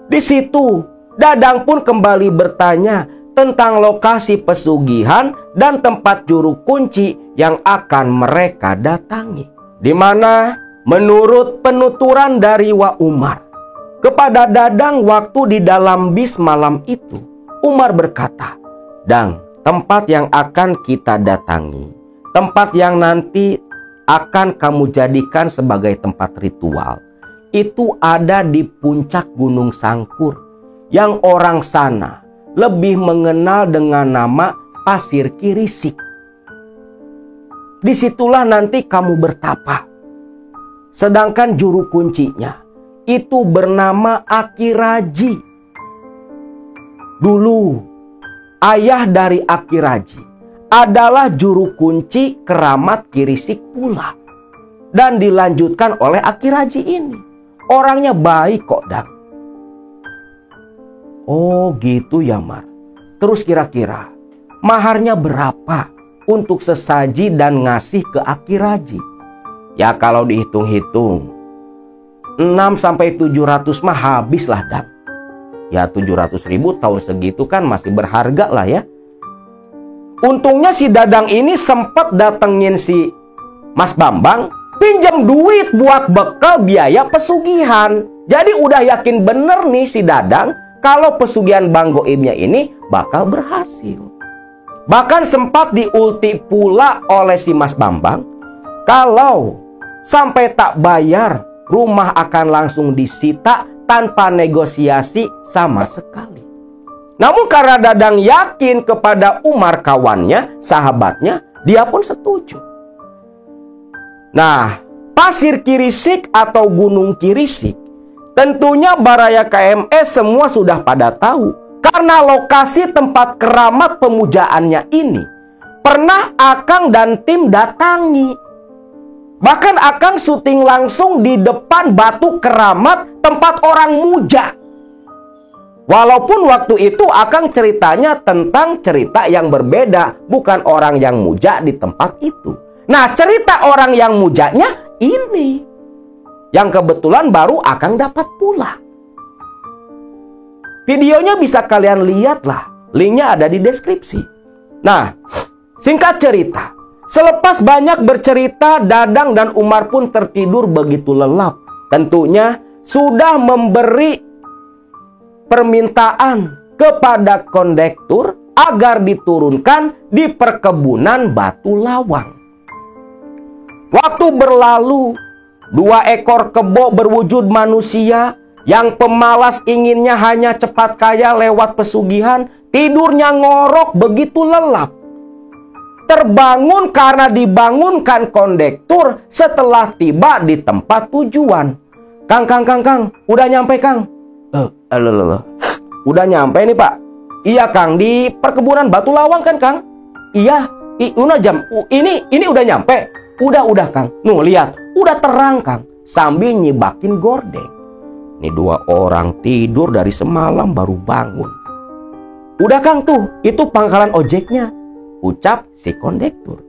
Di situ Dadang pun kembali bertanya tentang lokasi pesugihan dan tempat juru kunci yang akan mereka datangi. Di mana menurut penuturan dari Wa Umar kepada Dadang waktu di dalam bis malam itu, Umar berkata, "Dang, tempat yang akan kita datangi, tempat yang nanti akan kamu jadikan sebagai tempat ritual, itu ada di puncak Gunung Sangkur yang orang sana lebih mengenal dengan nama Pasir Kirisik. Disitulah nanti kamu bertapa. Sedangkan juru kuncinya itu bernama Aki Raji. Dulu ayah dari Aki Raji adalah juru kunci keramat Kirisik pula. Dan dilanjutkan oleh Aki Raji ini. Orangnya baik kok, Dang." "Oh gitu ya, Mar. Terus kira-kira maharnya berapa untuk sesaji dan ngasih ke Aki Raji?" "Ya kalau dihitung-hitung 6 sampai 700 mah habis lah, Dang." "Ya 700.000 tahun segitu kan masih berharga lah ya." Untungnya si Dadang ini sempat datengin si Mas Bambang, pinjam duit buat bekal biaya pesugihan. Jadi udah yakin bener nih si Dadang kalau pesugihan Bang Goibnya ini bakal berhasil. Bahkan sempat diulti pula oleh si Mas Bambang, kalau sampai tak bayar, rumah akan langsung disita tanpa negosiasi sama sekali. Namun karena Dadang yakin kepada Umar kawannya, sahabatnya, dia pun setuju. Nah, Pasir Kirisik atau Gunung Kirisik, tentunya Baraya KMS semua sudah pada tahu. Karena lokasi tempat keramat pemujaannya ini pernah Akang dan tim datangi. Bahkan Akang syuting langsung di depan batu keramat tempat orang muja. Walaupun waktu itu Akang ceritanya tentang cerita yang berbeda, bukan orang yang muja di tempat itu. Nah, cerita orang yang mujanya ini yang kebetulan baru Akang dapat pula. Videonya bisa kalian lihat lah, linknya ada di deskripsi. Nah, singkat cerita, selepas banyak bercerita, Dadang dan Umar pun tertidur begitu lelap. Tentunya sudah memberi permintaan kepada kondektur agar diturunkan di perkebunan Batu Lawang. Waktu berlalu, 2 ekor kebo berwujud manusia yang pemalas inginnya hanya cepat kaya lewat pesugihan, tidurnya ngorok begitu lelap. Terbangun karena dibangunkan kondektur setelah tiba di tempat tujuan. Kang, udah nyampe Kang?" "Udah nyampe nih Pak." "Iya Kang, di perkebunan Batu Lawang kan Kang?" "Iya, ini udah nyampe." Udah Kang. Nuh lihat, udah terang Kang." Sambil nyibakin gordeng. Nih 2 orang tidur dari semalam baru bangun. "Udah Kang tuh, itu pangkalan ojeknya," ucap si kondektur.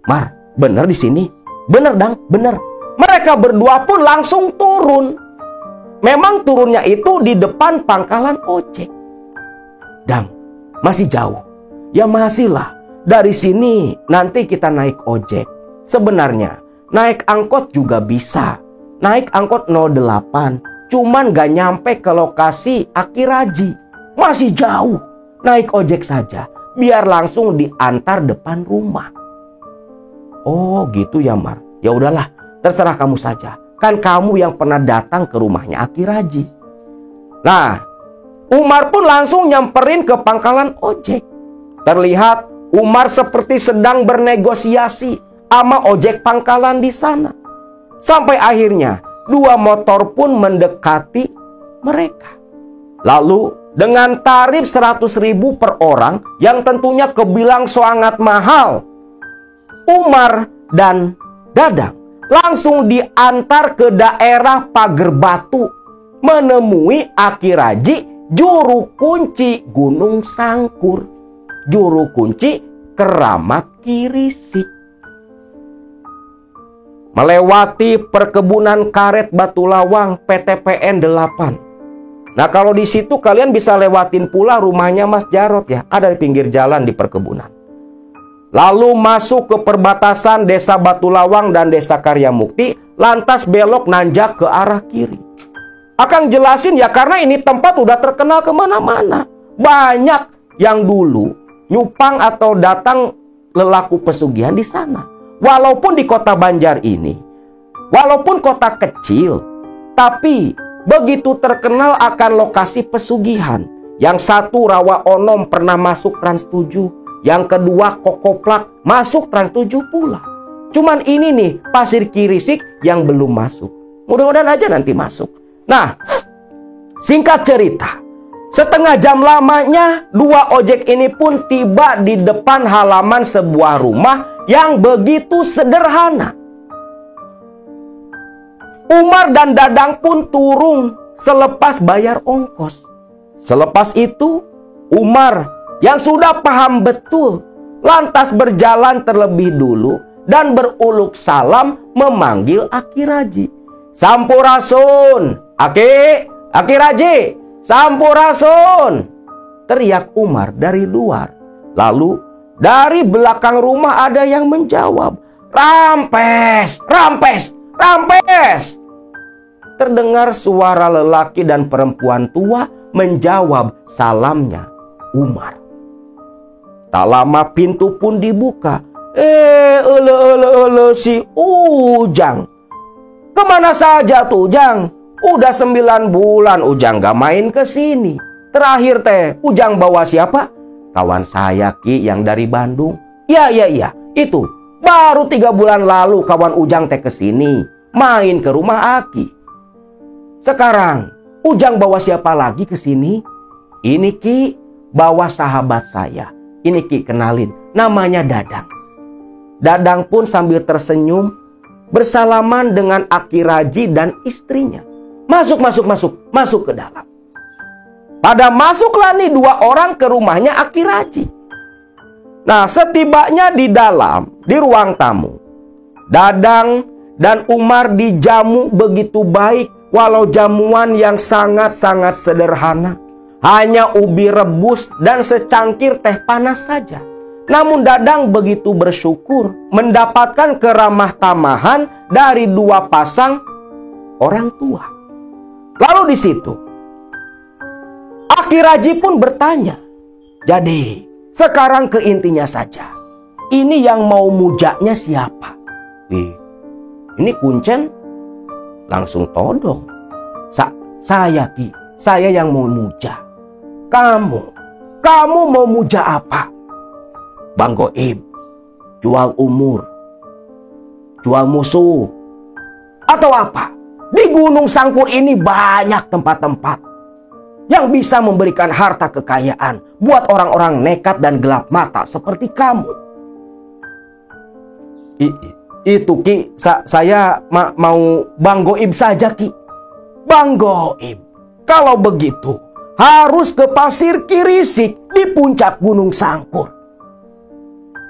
"Mar, bener di sini?" "Bener Dang, bener." Mereka berdua pun langsung turun. Memang turunnya itu di depan pangkalan ojek. "Dang, masih jauh?" "Ya masih lah. Dari sini nanti kita naik ojek. Sebenarnya naik angkot juga bisa. Naik angkot 08. Cuman gak nyampe ke lokasi Aki Raji. Masih jauh. Naik ojek saja. Biar langsung diantar depan rumah." "Oh gitu ya Mar. Ya udahlah, terserah kamu saja. Kan kamu yang pernah datang ke rumahnya Aki Raji." Nah, Umar pun langsung nyamperin ke pangkalan ojek. Terlihat Umar seperti sedang bernegosiasi sama ojek pangkalan di sana. Sampai akhirnya 2 motor pun mendekati mereka. Lalu dengan tarif 100.000 per orang yang tentunya kebilang sangat mahal, Umar dan Dadang langsung diantar ke daerah Pager Batu, menemui Aki Raji, juru kunci Gunung Sangkur, juru kunci Keramat Kirisik. Melewati perkebunan karet Batu Lawang PTPN 8. Nah, kalau di situ kalian bisa lewatin pula rumahnya Mas Jarot ya, ada di pinggir jalan di perkebunan. Lalu masuk ke perbatasan Desa Batu Lawang dan Desa Karyamukti, lantas belok nanjak ke arah kiri. Akang jelasin ya, karena ini tempat udah terkenal kemana-mana. Banyak yang dulu nyupang atau datang lelaku pesugihan di sana. Walaupun di kota Banjar ini, walaupun kota kecil, tapi begitu terkenal akan lokasi pesugihan. Yang satu Rawa Onom pernah masuk Trans 7, yang kedua Kokoplak masuk Trans 7 pula. Cuman ini nih Pasir Kirisik yang belum masuk. Mudah-mudahan aja nanti masuk. Nah, singkat cerita, setengah jam lamanya dua ojek ini pun tiba di depan halaman sebuah rumah yang begitu sederhana. Umar dan Dadang pun turun selepas bayar ongkos. Selepas itu, Umar yang sudah paham betul lantas berjalan terlebih dulu dan beruluk salam memanggil Aki Raji. "Sampurasun, Aki Raji, sampurasun!" teriak Umar dari luar. Lalu dari belakang rumah ada yang menjawab, "Rampes, rampes, rampes!" Terdengar suara lelaki dan perempuan tua menjawab salamnya Umar. Tak lama pintu pun dibuka. Si Ujang. Kemana saja tuh Ujang? Udah 9 bulan Ujang gak main ke sini. Terakhir teh Ujang bawa siapa? Kawan saya Ki yang dari Bandung. Iya, itu. Baru 3 bulan lalu kawan Ujang teh kesini, main ke rumah Aki. Sekarang Ujang bawa siapa lagi ke sini? Ini Ki, bawa sahabat saya. Ini Ki kenalin, namanya Dadang. Dadang pun sambil tersenyum bersalaman dengan Aki Raji dan istrinya. Masuk ke dalam. Pada masuklah nih 2 orang ke rumahnya Aki Raji. Nah, setibanya di dalam, di ruang tamu, Dadang dan Umar dijamu begitu baik, walau jamuan yang sangat-sangat sederhana. Hanya ubi rebus dan secangkir teh panas saja. Namun Dadang begitu bersyukur mendapatkan keramah tamahan dari 2 pasang orang tua. Lalu di situ Aki Raji pun bertanya, "Jadi sekarang ke intinya saja. Ini yang mau mujanya siapa?" Ini Kuncen langsung todong. Saya Ki, saya yang mau muja. Kamu mau muja apa? Bang Goib, jual umur, jual musuh, atau apa? Di Gunung Sangkur ini banyak tempat-tempat yang bisa memberikan harta kekayaan buat orang-orang nekat dan gelap mata seperti kamu. Itu Ki, saya mau Bang Goib saja Ki. Bang Goib, kalau begitu harus ke Pasir Kirisik di puncak Gunung Sangkur.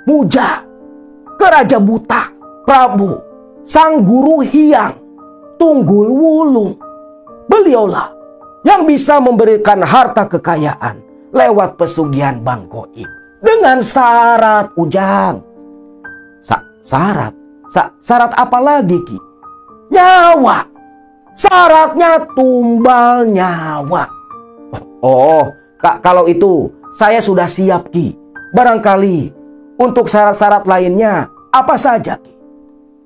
Muja ke Raja Buta, Prabu, Sang Guru Hyang, Tunggul Wulung. Beliaulah yang bisa memberikan harta kekayaan lewat pesugihan Bang Goib. Dengan syarat Ujang. Syarat? Syarat apa lagi Ki? Nyawa. Syaratnya tumbal nyawa. Oh, kalau itu saya sudah siap Ki. Barangkali untuk syarat-syarat lainnya apa saja Ki?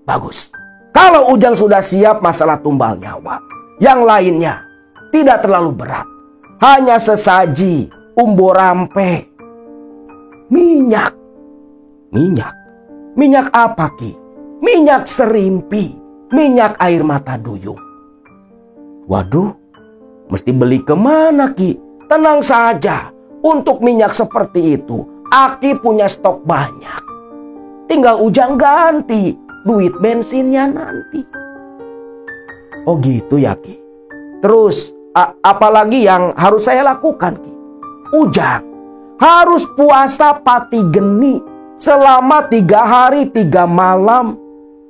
Bagus. Kalau Ujang sudah siap masalah tumbal nyawa, yang lainnya tidak terlalu berat. Hanya sesaji, umbo rampe, minyak. Minyak apa Ki? Minyak serimpi, minyak air mata duyung. Waduh, mesti beli kemana Ki? Tenang saja, untuk minyak seperti itu Aki punya stok banyak. Tinggal Ujang ganti duit bensinnya nanti. Oh gitu ya Ki. Terus apalagi yang harus saya lakukan Ki? Ujang harus puasa pati geni selama 3 hari 3 malam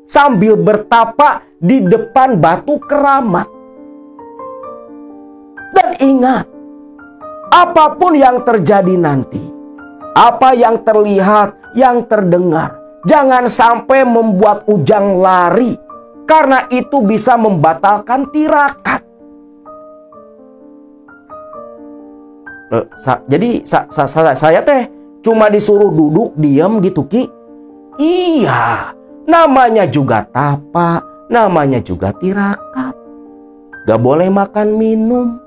sambil bertapa di depan batu keramat. Dan ingat, apapun yang terjadi nanti, apa yang terlihat, yang terdengar, jangan sampai membuat Ujang lari, karena itu bisa membatalkan tirakat. Jadi saya teh cuma disuruh duduk diam gitu Ki? Iya, namanya juga tapa, namanya juga tirakat. Gak boleh makan minum.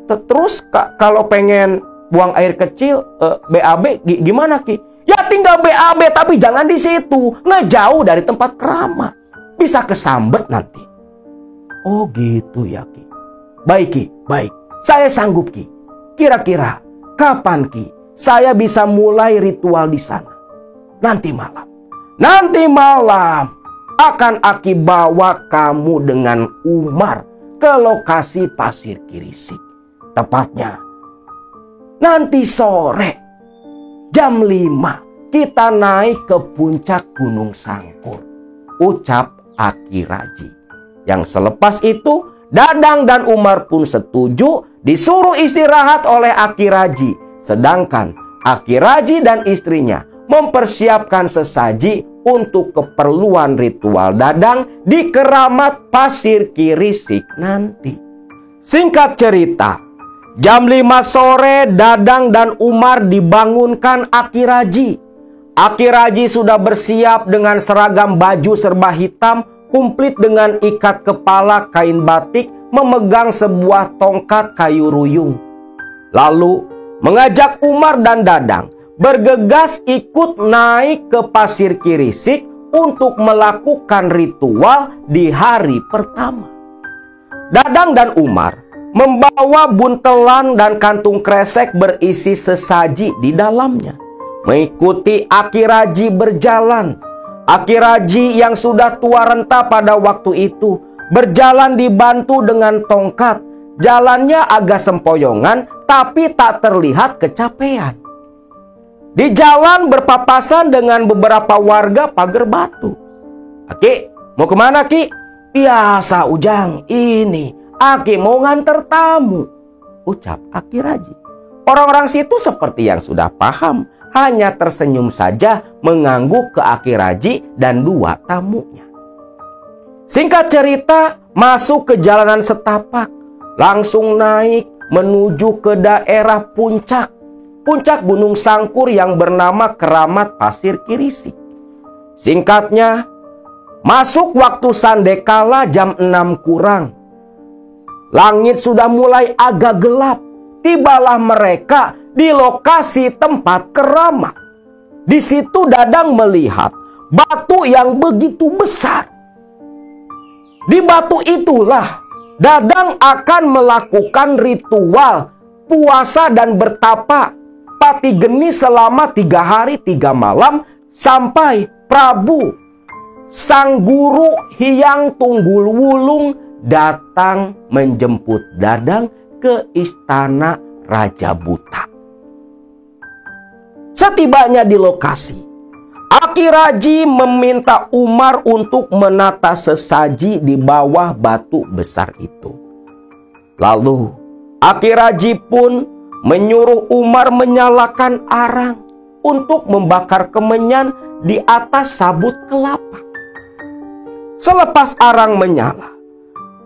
Terus kalau pengen buang air kecil, BAB gimana Ki? Ya tinggal BAB tapi jangan di situ, ngejauh dari tempat keramat. Bisa kesambet nanti. Oh gitu ya Ki. Baik Ki, baik. Saya sanggup Ki. Kira-kira kapan Ki saya bisa mulai ritual di sana? Nanti malam. Nanti malam akan Aki bawa kamu dengan Umar ke lokasi Pasir Kirisik. Tepatnya nanti sore jam 5 kita naik ke puncak Gunung Sangkur, ucap Aki Raji. Yang selepas itu Dadang dan Umar pun setuju disuruh istirahat oleh Aki Raji. Sedangkan Aki Raji dan istrinya mempersiapkan sesaji untuk keperluan ritual Dadang di keramat Pasir Kirisik nanti. Singkat cerita, jam 5 sore Dadang dan Umar dibangunkan Aki Raji. Aki Raji sudah bersiap dengan seragam baju serba hitam, kumplit dengan ikat kepala kain batik, memegang sebuah tongkat kayu ruyung. Lalu mengajak Umar dan Dadang bergegas ikut naik ke Pasir Kirisik untuk melakukan ritual di hari pertama. Dadang dan Umar membawa buntelan dan kantung kresek berisi sesaji di dalamnya. Mengikuti Aki Raji berjalan. Aki Raji yang sudah tua renta pada waktu itu berjalan dibantu dengan tongkat. Jalannya agak sempoyongan tapi tak terlihat kecapean. Di jalan berpapasan dengan beberapa warga Pager Batu. Aki, mau kemana Ki? Biasa Ujang, ini Aki mau nganter tamu, ucap Aki Raji. Orang-orang situ seperti yang sudah paham, hanya tersenyum saja mengangguk ke Aki Raji dan 2 tamunya. Singkat cerita, masuk ke jalanan setapak, langsung naik menuju ke daerah puncak Gunung Sangkur yang bernama Keramat Pasir Kirisik. Singkatnya, masuk waktu sandekala jam 6 kurang. Langit sudah mulai agak gelap. Tibalah mereka di lokasi tempat keramat. Di situ Dadang melihat batu yang begitu besar. Di batu itulah Dadang akan melakukan ritual puasa dan bertapa pati geni selama 3 hari 3 malam sampai Prabu Sang Guru Hyang Tunggul Wulung datang menjemput Dadang ke istana Raja Buta. Setibanya di lokasi, Aki Raji meminta Umar untuk menata sesaji di bawah batu besar itu. Lalu Aki Raji pun menyuruh Umar menyalakan arang untuk membakar kemenyan di atas sabut kelapa. Selepas arang menyala,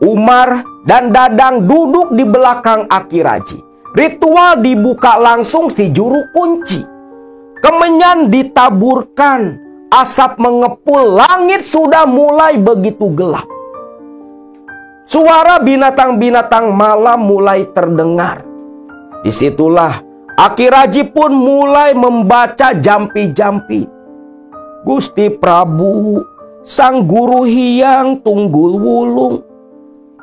Umar dan Dadang duduk di belakang Aki Raji. Ritual dibuka langsung si juru kunci. Kemenyan ditaburkan, asap mengepul, langit sudah mulai begitu gelap. Suara binatang-binatang malam mulai terdengar. Disitulah Aki Raji pun mulai membaca jampi-jampi. Gusti Prabu Sang Guru Hyang Tunggul Wulung,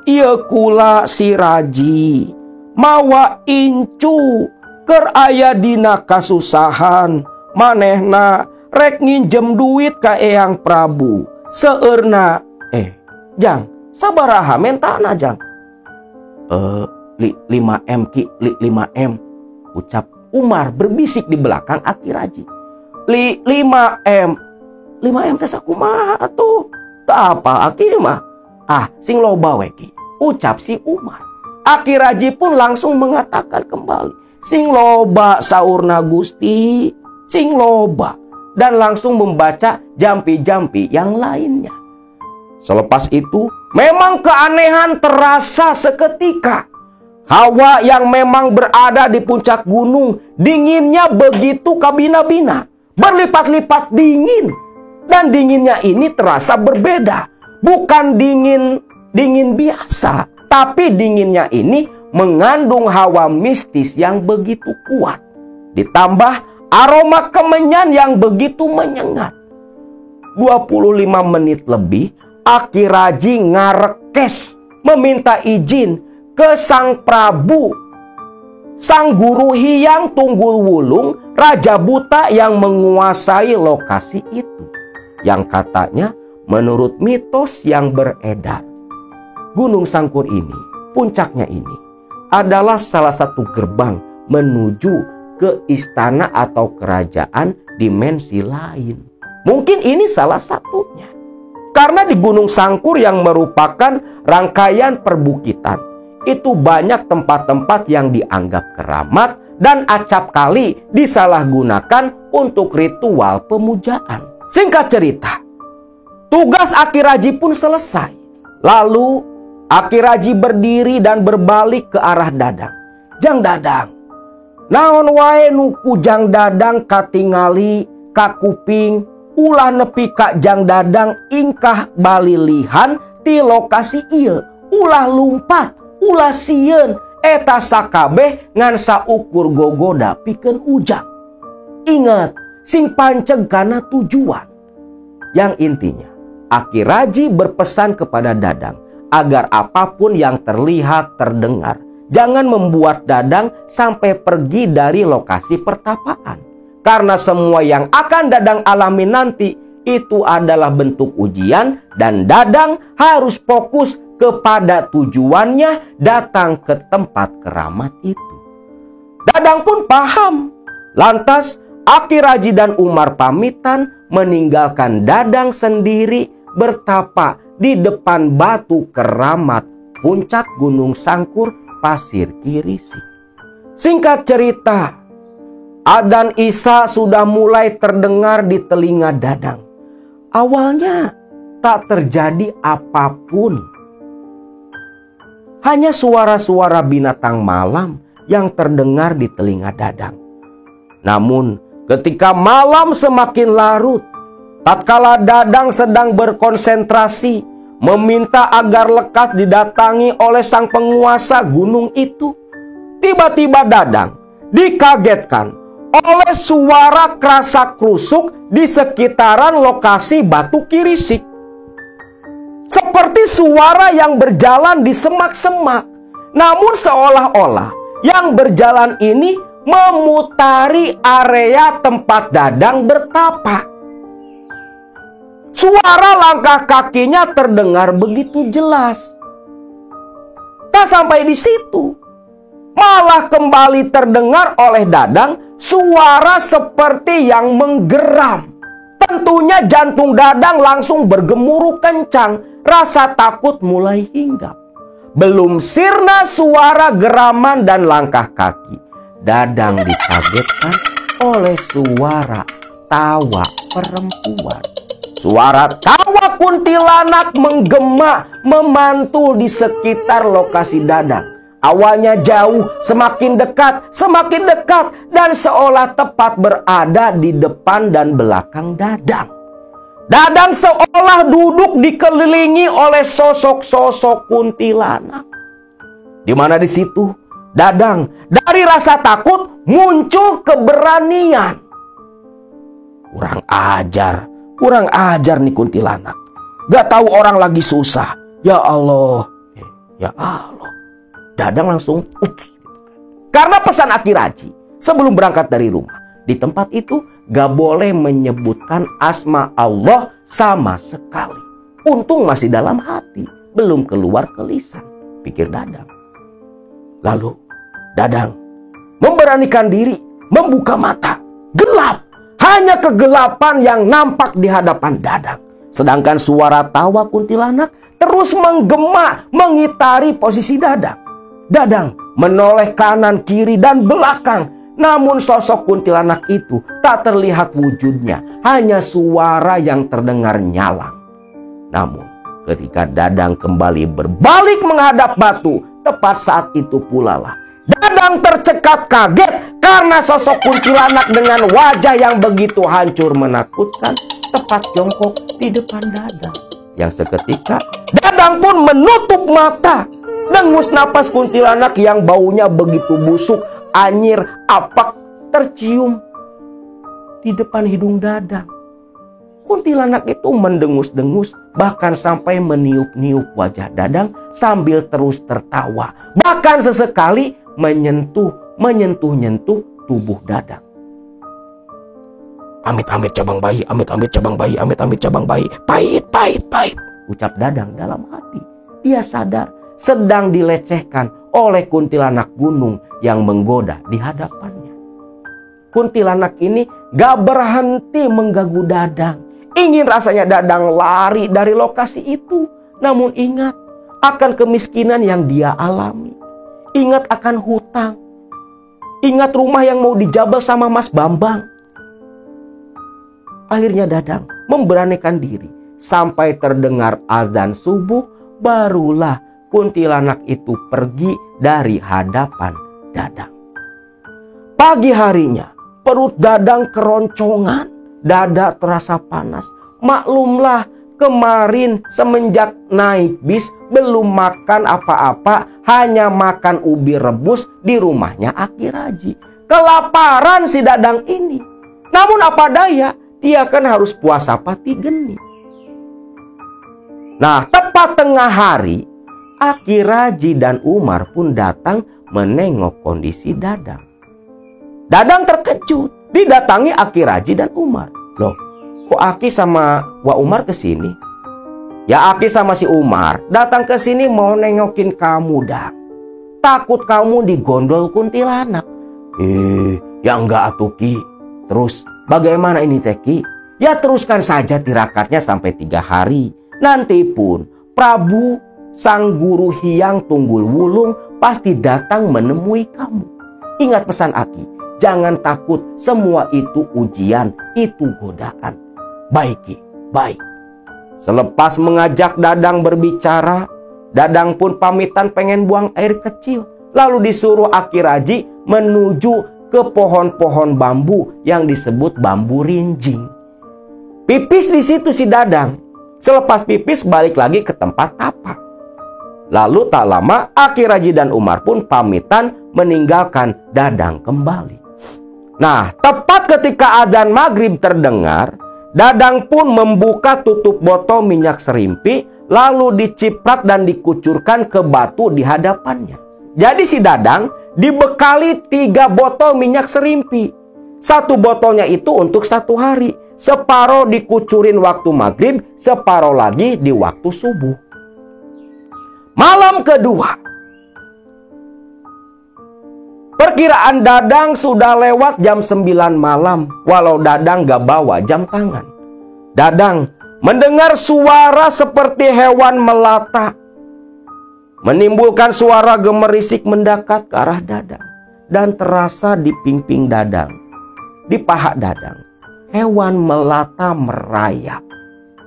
ieu kula si Raji mawa incu keur aya dina kasusahan, manehna rek nginjem duit ka Eyang Prabu. Seurna, Jang, sabaraha mentana Jang? 5M ki, 5M. Ucap Umar berbisik di belakang Aki Raji. 5M. 5M teh sakumaha atuh? Tak apa Aki mah. Sing loba we ki. Ucap si Umar. Aki Raji pun langsung mengatakan kembali. Sing loba saurna Gusti. Sing loba. Dan langsung membaca jampi-jampi yang lainnya. Selepas itu, memang keanehan terasa seketika. Hawa yang memang berada di puncak gunung, dinginnya begitu kabina-bina. Berlipat-lipat dingin. Dan dinginnya ini terasa berbeda. Bukan dingin biasa. Tapi dinginnya ini mengandung hawa mistis yang begitu kuat. Ditambah aroma kemenyan yang begitu menyengat. 25 menit lebih, Aki Raji ngarekes meminta izin ke Sang Prabu, Sang Guru Hyang Tunggul Wulung, Raja Buta yang menguasai lokasi itu. Yang katanya menurut mitos yang beredar, Gunung Sangkur ini, puncaknya ini, adalah salah satu gerbang menuju ke istana atau kerajaan dimensi lain. Mungkin ini salah satunya. Karena di Gunung Sangkur yang merupakan rangkaian perbukitan, itu banyak tempat-tempat yang dianggap keramat dan acap kali disalahgunakan untuk ritual pemujaan. Singkat cerita, tugas Aki Raji pun selesai. Lalu Aki Raji berdiri dan berbalik ke arah Dadang. Jang Dadang, naon wae nuku Jang Dadang katingali ka kuping ulah nepi ka Jang Dadang ingkah balilihan ti lokasi ieu, ulah lumpat, ulah sieun, eta sakabeh ngan saukur gogoda pikeun ujang. Ingat, sing panceg kana tujuan. Yang intinya, Aki Raji berpesan kepada Dadang agar apapun yang terlihat, terdengar, jangan membuat Dadang sampai pergi dari lokasi pertapaan. Karena semua yang akan Dadang alami nanti itu adalah bentuk ujian dan Dadang harus fokus kepada tujuannya datang ke tempat keramat itu. Dadang pun paham. Lantas Aki Raji dan Umar pamitan meninggalkan Dadang sendiri bertapa di depan batu keramat puncak Gunung Sangkur Pasir Kirisi. Singkat cerita, adzan Isya sudah mulai terdengar di telinga Dadang. Awalnya tak terjadi apapun. Hanya suara-suara binatang malam yang terdengar di telinga Dadang. Namun ketika malam semakin larut, tatkala Dadang sedang berkonsentrasi meminta agar lekas didatangi oleh sang penguasa gunung itu, tiba-tiba Dadang dikagetkan oleh suara krasak-krusuk di sekitaran lokasi batu Kirisik. Seperti suara yang berjalan di semak-semak. Namun seolah-olah yang berjalan ini memutari area tempat Dadang bertapa. Suara langkah kakinya terdengar begitu jelas. Tak sampai di situ, malah kembali terdengar oleh Dadang suara seperti yang menggeram. Tentunya jantung Dadang langsung bergemuruh kencang. Rasa takut mulai hinggap. Belum sirna suara geraman dan langkah kaki, Dadang dikagetkan oleh suara tawa perempuan. Suara tawa kuntilanak menggema memantul di sekitar lokasi Dadang. Awalnya jauh, semakin dekat, dan seolah tepat berada di depan dan belakang Dadang. Dadang seolah duduk dikelilingi oleh sosok-sosok kuntilanak. Di mana di situ, Dadang dari rasa takut muncul keberanian. Kurang ajar nih kuntilanak. Gak tahu orang lagi susah. Ya Allah. Dadang langsung karena pesan Aki Raji sebelum berangkat dari rumah. Di tempat itu gak boleh menyebutkan asma Allah sama sekali. Untung masih dalam hati, belum keluar ke lisan, pikir Dadang. Lalu Dadang memberanikan diri, membuka mata. Gelap, hanya kegelapan yang nampak di hadapan Dadang. Sedangkan suara tawa kuntilanak terus menggema mengitari posisi Dadang. Dadang menoleh kanan, kiri, dan belakang. Namun sosok kuntilanak itu tak terlihat wujudnya, hanya suara yang terdengar nyalang. Namun ketika Dadang kembali berbalik menghadap batu, tepat saat itu pula lah Dadang tercekat kaget karena sosok kuntilanak dengan wajah yang begitu hancur menakutkan tepat jongkok di depan Dadang. Yang seketika Dadang pun menutup mata. Dengus napas kuntilanak yang baunya begitu busuk, anyir, apak tercium di depan hidung Dadang. Kuntilanak itu mendengus-dengus, bahkan sampai meniup-niup wajah Dadang sambil terus tertawa. Bahkan sesekali menyentuh-nyentuh tubuh Dadang. Amit-amit cabang bayi, amit-amit cabang bayi, amit-amit cabang bayi. Pahit, pahit, pahit, ucap Dadang dalam hati. Dia sadar sedang dilecehkan oleh kuntilanak gunung yang menggoda di hadapannya. Kuntilanak ini gak berhenti mengganggu Dadang. Ingin rasanya Dadang lari dari lokasi itu. Namun ingat akan kemiskinan yang dia alami. Ingat akan hutang. Ingat rumah yang mau dijabel sama Mas Bambang. Akhirnya Dadang memberanikan diri. Sampai terdengar azan subuh, barulah kuntilanak itu pergi dari hadapan Dadang. Pagi harinya perut Dadang keroncongan, dada terasa panas. Maklumlah kemarin semenjak naik bis belum makan apa-apa, hanya makan ubi rebus di rumahnya Aki Raji. Kelaparan si Dadang ini. Namun apa daya, dia kan harus puasa pati geni. Nah, tepat tengah hari, Aki Raji dan Umar pun datang menengok kondisi Dadang. Dadang terkejut, didatangi Aki Raji dan Umar. Loh, kok Aki sama Wa Umar kesini? Ya Aki sama si Umar datang ke sini mau nengokin kamu, Dang. Takut kamu digondol kuntilanak. Ya enggak atuh Ki. Terus bagaimana ini Teh Ki? Ya teruskan saja tirakatnya sampai 3 hari. Nanti pun Prabu Sang Guru Hyang Tunggul Wulung pasti datang menemui kamu. Ingat pesan Aki, jangan takut, semua itu ujian, itu godaan. Baik Ki, baik. Selepas mengajak Dadang berbicara, Dadang pun pamitan pengen buang air kecil. Lalu disuruh Aki Raji menuju ke pohon-pohon bambu yang disebut bambu rinjing. Pipis di situ si Dadang. Selepas pipis balik lagi ke tempat tapak. Lalu tak lama Aki Raji dan Umar pun pamitan meninggalkan Dadang kembali. Nah, tepat ketika azan maghrib terdengar, Dadang pun membuka tutup botol minyak serimpi, lalu diciprat dan dikucurkan ke batu di hadapannya. Jadi si Dadang dibekali 3 botol minyak serimpi. 1 botolnya itu untuk 1 hari. Separuh dikucurin waktu maghrib, separuh lagi di waktu subuh. Malam kedua, perkiraan Dadang sudah lewat jam 9 malam, walau Dadang gak bawa jam tangan. Dadang mendengar suara seperti hewan melata, menimbulkan suara gemerisik mendekat ke arah Dadang. Dan terasa di pingping Dadang, di paha Dadang, hewan melata merayap.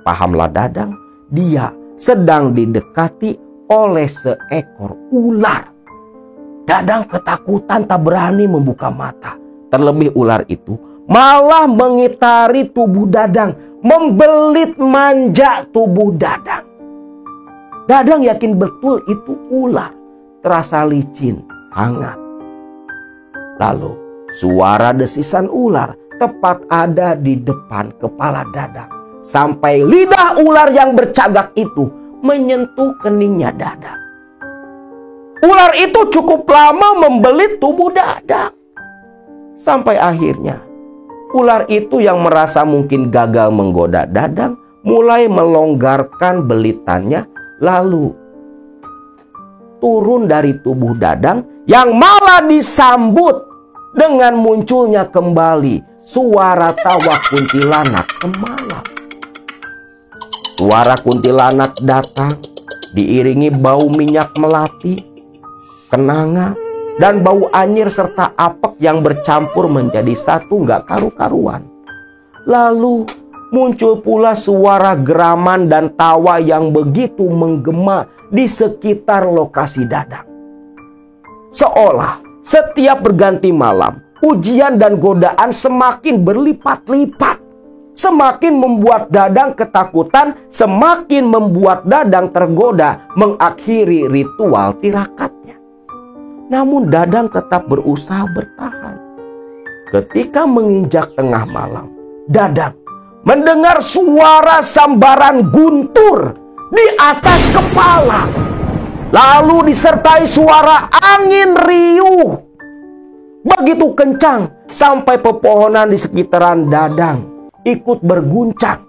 Pahamlah Dadang, dia sedang didekati oleh seekor ular. Dadang ketakutan tak berani membuka mata. Terlebih ular itu malah mengitari tubuh Dadang, membelit manja tubuh Dadang. Dadang yakin betul itu ular, terasa licin, hangat. Lalu suara desisan ular tepat ada di depan kepala Dadang. Sampai lidah ular yang bercagak itu menyentuh keningnya Dadang. Ular itu cukup lama membelit tubuh Dadang. Sampai akhirnya Ular itu yang merasa mungkin gagal menggoda Dadang mulai melonggarkan belitannya, lalu turun dari tubuh Dadang yang malah disambut dengan munculnya kembali suara tawa kuntilanak semalam. Suara kuntilanak datang diiringi bau minyak melati, kenanga, dan bau anyir serta apek yang bercampur menjadi satu gak karu-karuan. Lalu muncul pula suara geraman dan tawa yang begitu menggema di sekitar lokasi Dadang. Seolah setiap berganti malam, ujian dan godaan semakin berlipat-lipat. Semakin membuat Dadang ketakutan, semakin membuat Dadang tergoda mengakhiri ritual tirakatnya. Namun Dadang tetap berusaha bertahan. Ketika menginjak tengah malam, Dadang mendengar suara sambaran guntur di atas kepala. Lalu disertai suara angin riuh begitu kencang sampai pepohonan di sekitaran Dadang ikut berguncang.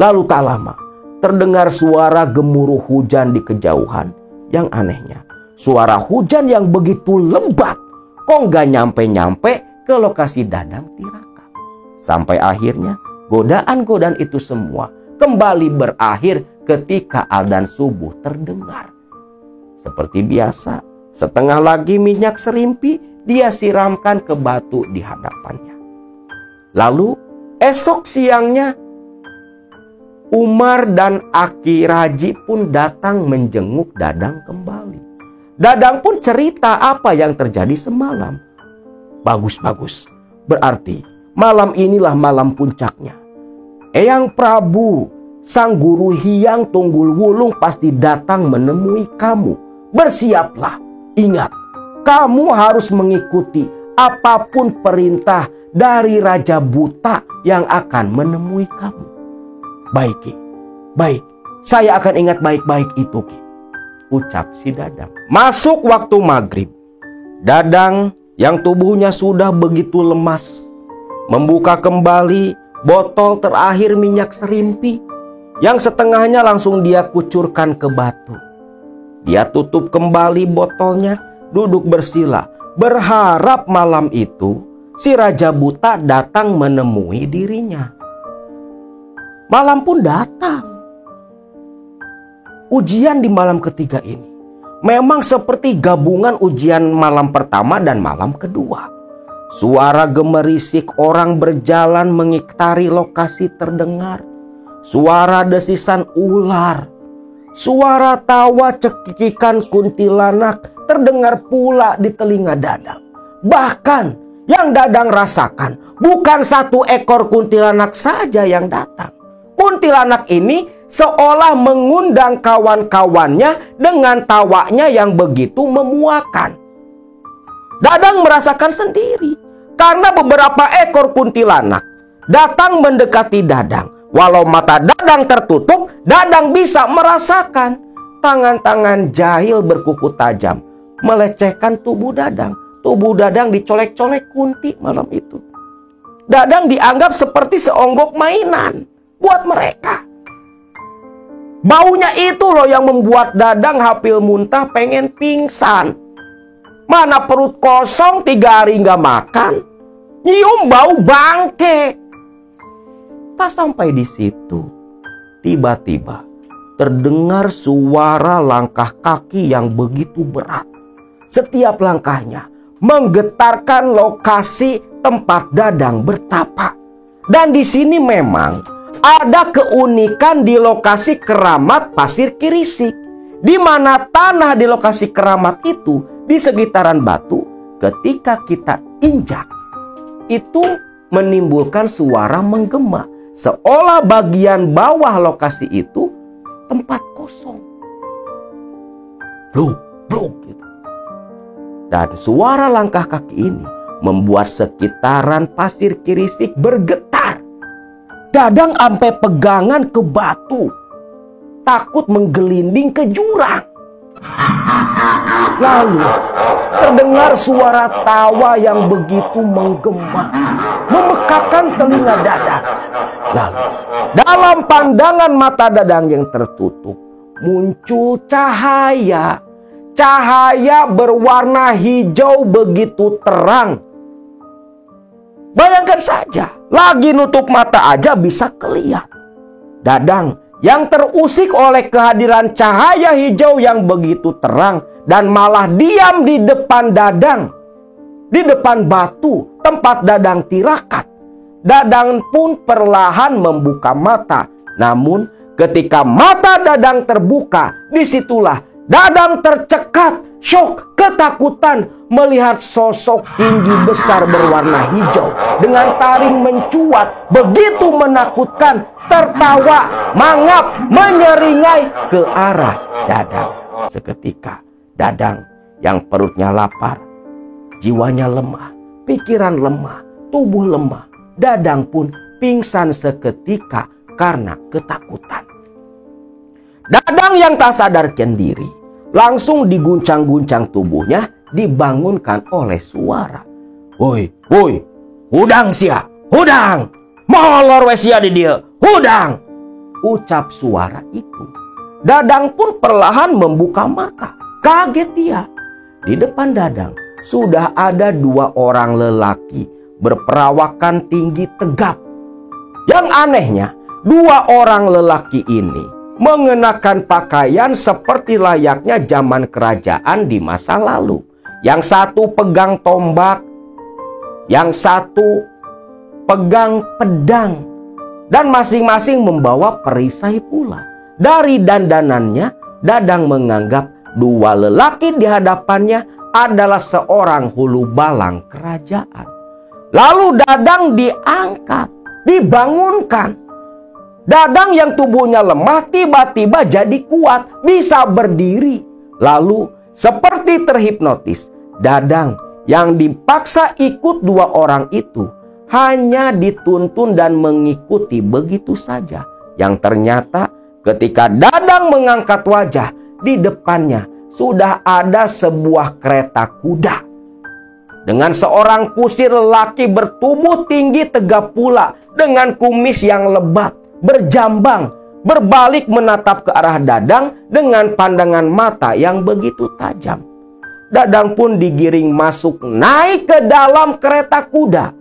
Lalu tak lama terdengar suara gemuruh hujan di kejauhan. Yang anehnya, suara hujan yang begitu lebat kok gak nyampe-nyampe ke lokasi Dadang tirakat. Sampai akhirnya godaan-godaan itu semua kembali berakhir ketika adzan subuh terdengar. Seperti biasa, setengah lagi minyak serimpi dia siramkan ke batu di hadapannya. Lalu esok siangnya Umar dan Aki Raji pun datang menjenguk Dadang kembali. Dadang pun cerita apa yang terjadi semalam. Bagus. Berarti malam inilah malam puncaknya. Eyang Prabu, sang guru Hyang Tunggul Wulung pasti datang menemui kamu. Bersiaplah. Ingat, kamu harus mengikuti apapun perintah dari Raja Buta yang akan menemui kamu. Baik, Ki. Baik. Saya akan ingat baik-baik itu, Ki. Ucap si Dadang. Masuk waktu maghrib. Dadang yang tubuhnya sudah begitu lemas membuka kembali botol terakhir minyak serimpi yang setengahnya langsung dia kucurkan ke batu. Dia tutup kembali botolnya, duduk bersila, berharap malam itu si Raja Buta datang menemui dirinya. Malam pun datang. Ujian di malam ketiga ini memang seperti gabungan ujian malam pertama dan malam kedua. Suara gemerisik orang berjalan mengitari lokasi terdengar. Suara desisan ular, suara tawa cekikikan kuntilanak terdengar pula di telinga Dadang. Bahkan yang Dadang rasakan bukan satu ekor kuntilanak saja yang datang. Kuntilanak ini seolah mengundang kawan-kawannya dengan tawanya yang begitu memuakan. Dadang merasakan sendiri karena beberapa ekor kuntilanak datang mendekati Dadang. Walau mata Dadang tertutup, Dadang bisa merasakan tangan-tangan jahil berkuku tajam melecehkan tubuh Dadang. Tubuh Dadang dicolek-colek kunti malam itu. Dadang dianggap seperti seonggok mainan buat mereka. Baunya itu loh yang membuat Dadang hafil muntah pengen pingsan. Mana perut kosong 3 hari nggak makan, nyium bau bangke. Tak sampai di situ, tiba-tiba terdengar suara langkah kaki yang begitu berat. Setiap langkahnya menggetarkan lokasi tempat Dadang bertapa. Dan di sini memang ada keunikan di lokasi keramat Pasir Kirisik, di mana tanah di lokasi keramat itu di sekitaran batu ketika kita injak itu menimbulkan suara menggema, seolah bagian bawah lokasi itu tempat kosong. Bluk, bluk gitu. Dan suara langkah kaki ini membuat sekitaran Pasir Kirisik bergetar. Dadang sampai pegangan ke batu, takut menggelinding ke jurang. Lalu terdengar suara tawa yang begitu menggema, memekakan telinga Dadang. Lalu dalam pandangan mata Dadang yang tertutup muncul cahaya. Cahaya berwarna hijau begitu terang. Bayangkan saja, lagi nutup mata aja bisa kelihatan. Dadang yang terusik oleh kehadiran cahaya hijau yang begitu terang dan malah diam di depan Dadang, di depan batu tempat Dadang tirakat. Dadang pun perlahan membuka mata. Namun ketika mata Dadang terbuka, disitulah Dadang tercekat, syok, ketakutan melihat sosok tinggi besar berwarna hijau dengan taring mencuat begitu menakutkan, tertawa, mangap, menyeringai ke arah Dadang. Seketika Dadang yang perutnya lapar, jiwanya lemah, pikiran lemah, tubuh lemah, Dadang pun pingsan seketika karena ketakutan. Dadang yang tak sadarkan diri langsung diguncang-guncang tubuhnya, dibangunkan oleh suara. Woi, woi, hudang sia, hudang, molor we sia di dia, hudang. Ucap suara itu. Dadang pun perlahan membuka mata. Kaget dia. Di depan Dadang sudah ada 2 orang lelaki berperawakan tinggi tegap. Yang anehnya, 2 orang lelaki ini mengenakan pakaian seperti layaknya zaman kerajaan di masa lalu. Yang satu pegang tombak, yang satu pegang pedang, dan masing-masing membawa perisai pula. Dari dandanannya, Dadang menganggap 2 lelaki di hadapannya adalah seorang hulu balang kerajaan. Lalu Dadang diangkat, dibangunkan. Dadang yang tubuhnya lemah tiba-tiba jadi kuat, bisa berdiri. Lalu seperti terhipnotis, Dadang yang dipaksa ikut 2 orang itu hanya dituntun dan mengikuti begitu saja. Yang ternyata ketika Dadang mengangkat wajah, di depannya sudah ada sebuah kereta kuda dengan seorang kusir lelaki bertubuh tinggi tegap pula dengan kumis yang lebat, berjambang, berbalik menatap ke arah Dadang dengan pandangan mata yang begitu tajam. Dadang pun digiring masuk naik ke dalam kereta kuda.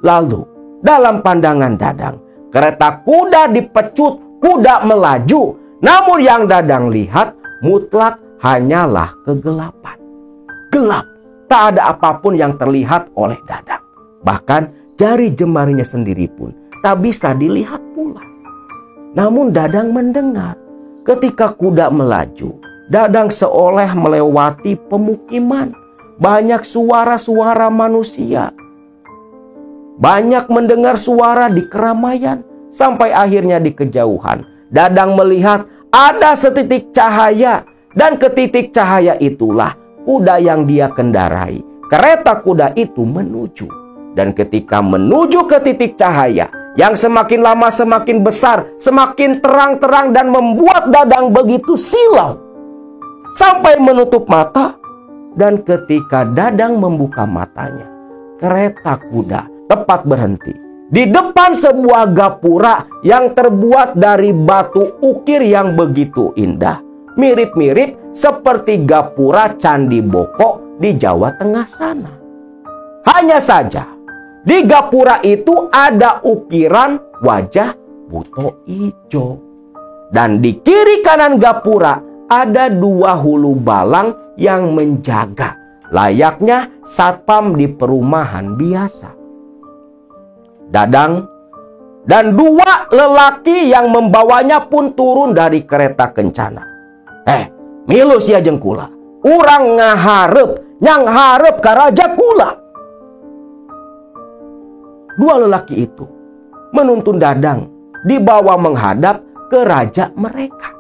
Lalu dalam pandangan Dadang, kereta kuda dipecut, kuda melaju. Namun yang Dadang lihat mutlak hanyalah kegelapan. Gelap, tak ada apapun yang terlihat oleh Dadang. Bahkan jari jemarinya sendiri pun tak bisa dilihat pula. Namun Dadang mendengar ketika kuda melaju, Dadang seolah melewati pemukiman. Banyak suara-suara manusia. Banyak mendengar suara di keramaian. Sampai akhirnya di kejauhan, Dadang melihat ada setitik cahaya. Dan ke titik cahaya itulah kuda yang dia kendarai. Kereta kuda itu menuju. Dan ketika menuju ke titik cahaya, yang semakin lama semakin besar, semakin terang-terang dan membuat Dadang begitu silau. Sampai menutup mata. Dan ketika Dadang membuka matanya, kereta kuda tepat berhenti di depan sebuah gapura yang terbuat dari batu ukir yang begitu indah. Mirip-mirip seperti gapura Candi Boko di Jawa Tengah sana. Hanya saja di gapura itu ada ukiran wajah buto ijo. Dan di kiri kanan gapura ada 2 hulu balang yang menjaga, layaknya satpam di perumahan biasa. Dadang dan 2 lelaki yang membawanya pun turun dari kereta kencana. Milu sia jengkula, urang ngaharep, nyang harep ka raja kula. 2 lelaki itu menuntun Dadang dibawa menghadap ke raja mereka.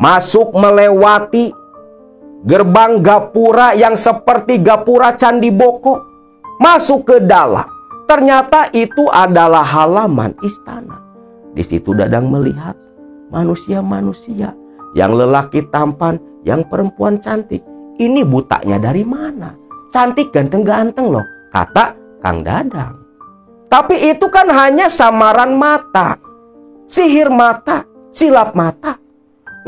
Masuk melewati gerbang gapura yang seperti gapura Candi Boko. Masuk ke dalam. Ternyata itu adalah halaman istana. Di situ Dadang melihat manusia-manusia, yang lelaki tampan, yang perempuan cantik, ini butanya dari mana? Cantik ganteng-ganteng loh, kata Kang Dadang. Tapi itu kan hanya samaran mata, sihir mata, silap mata.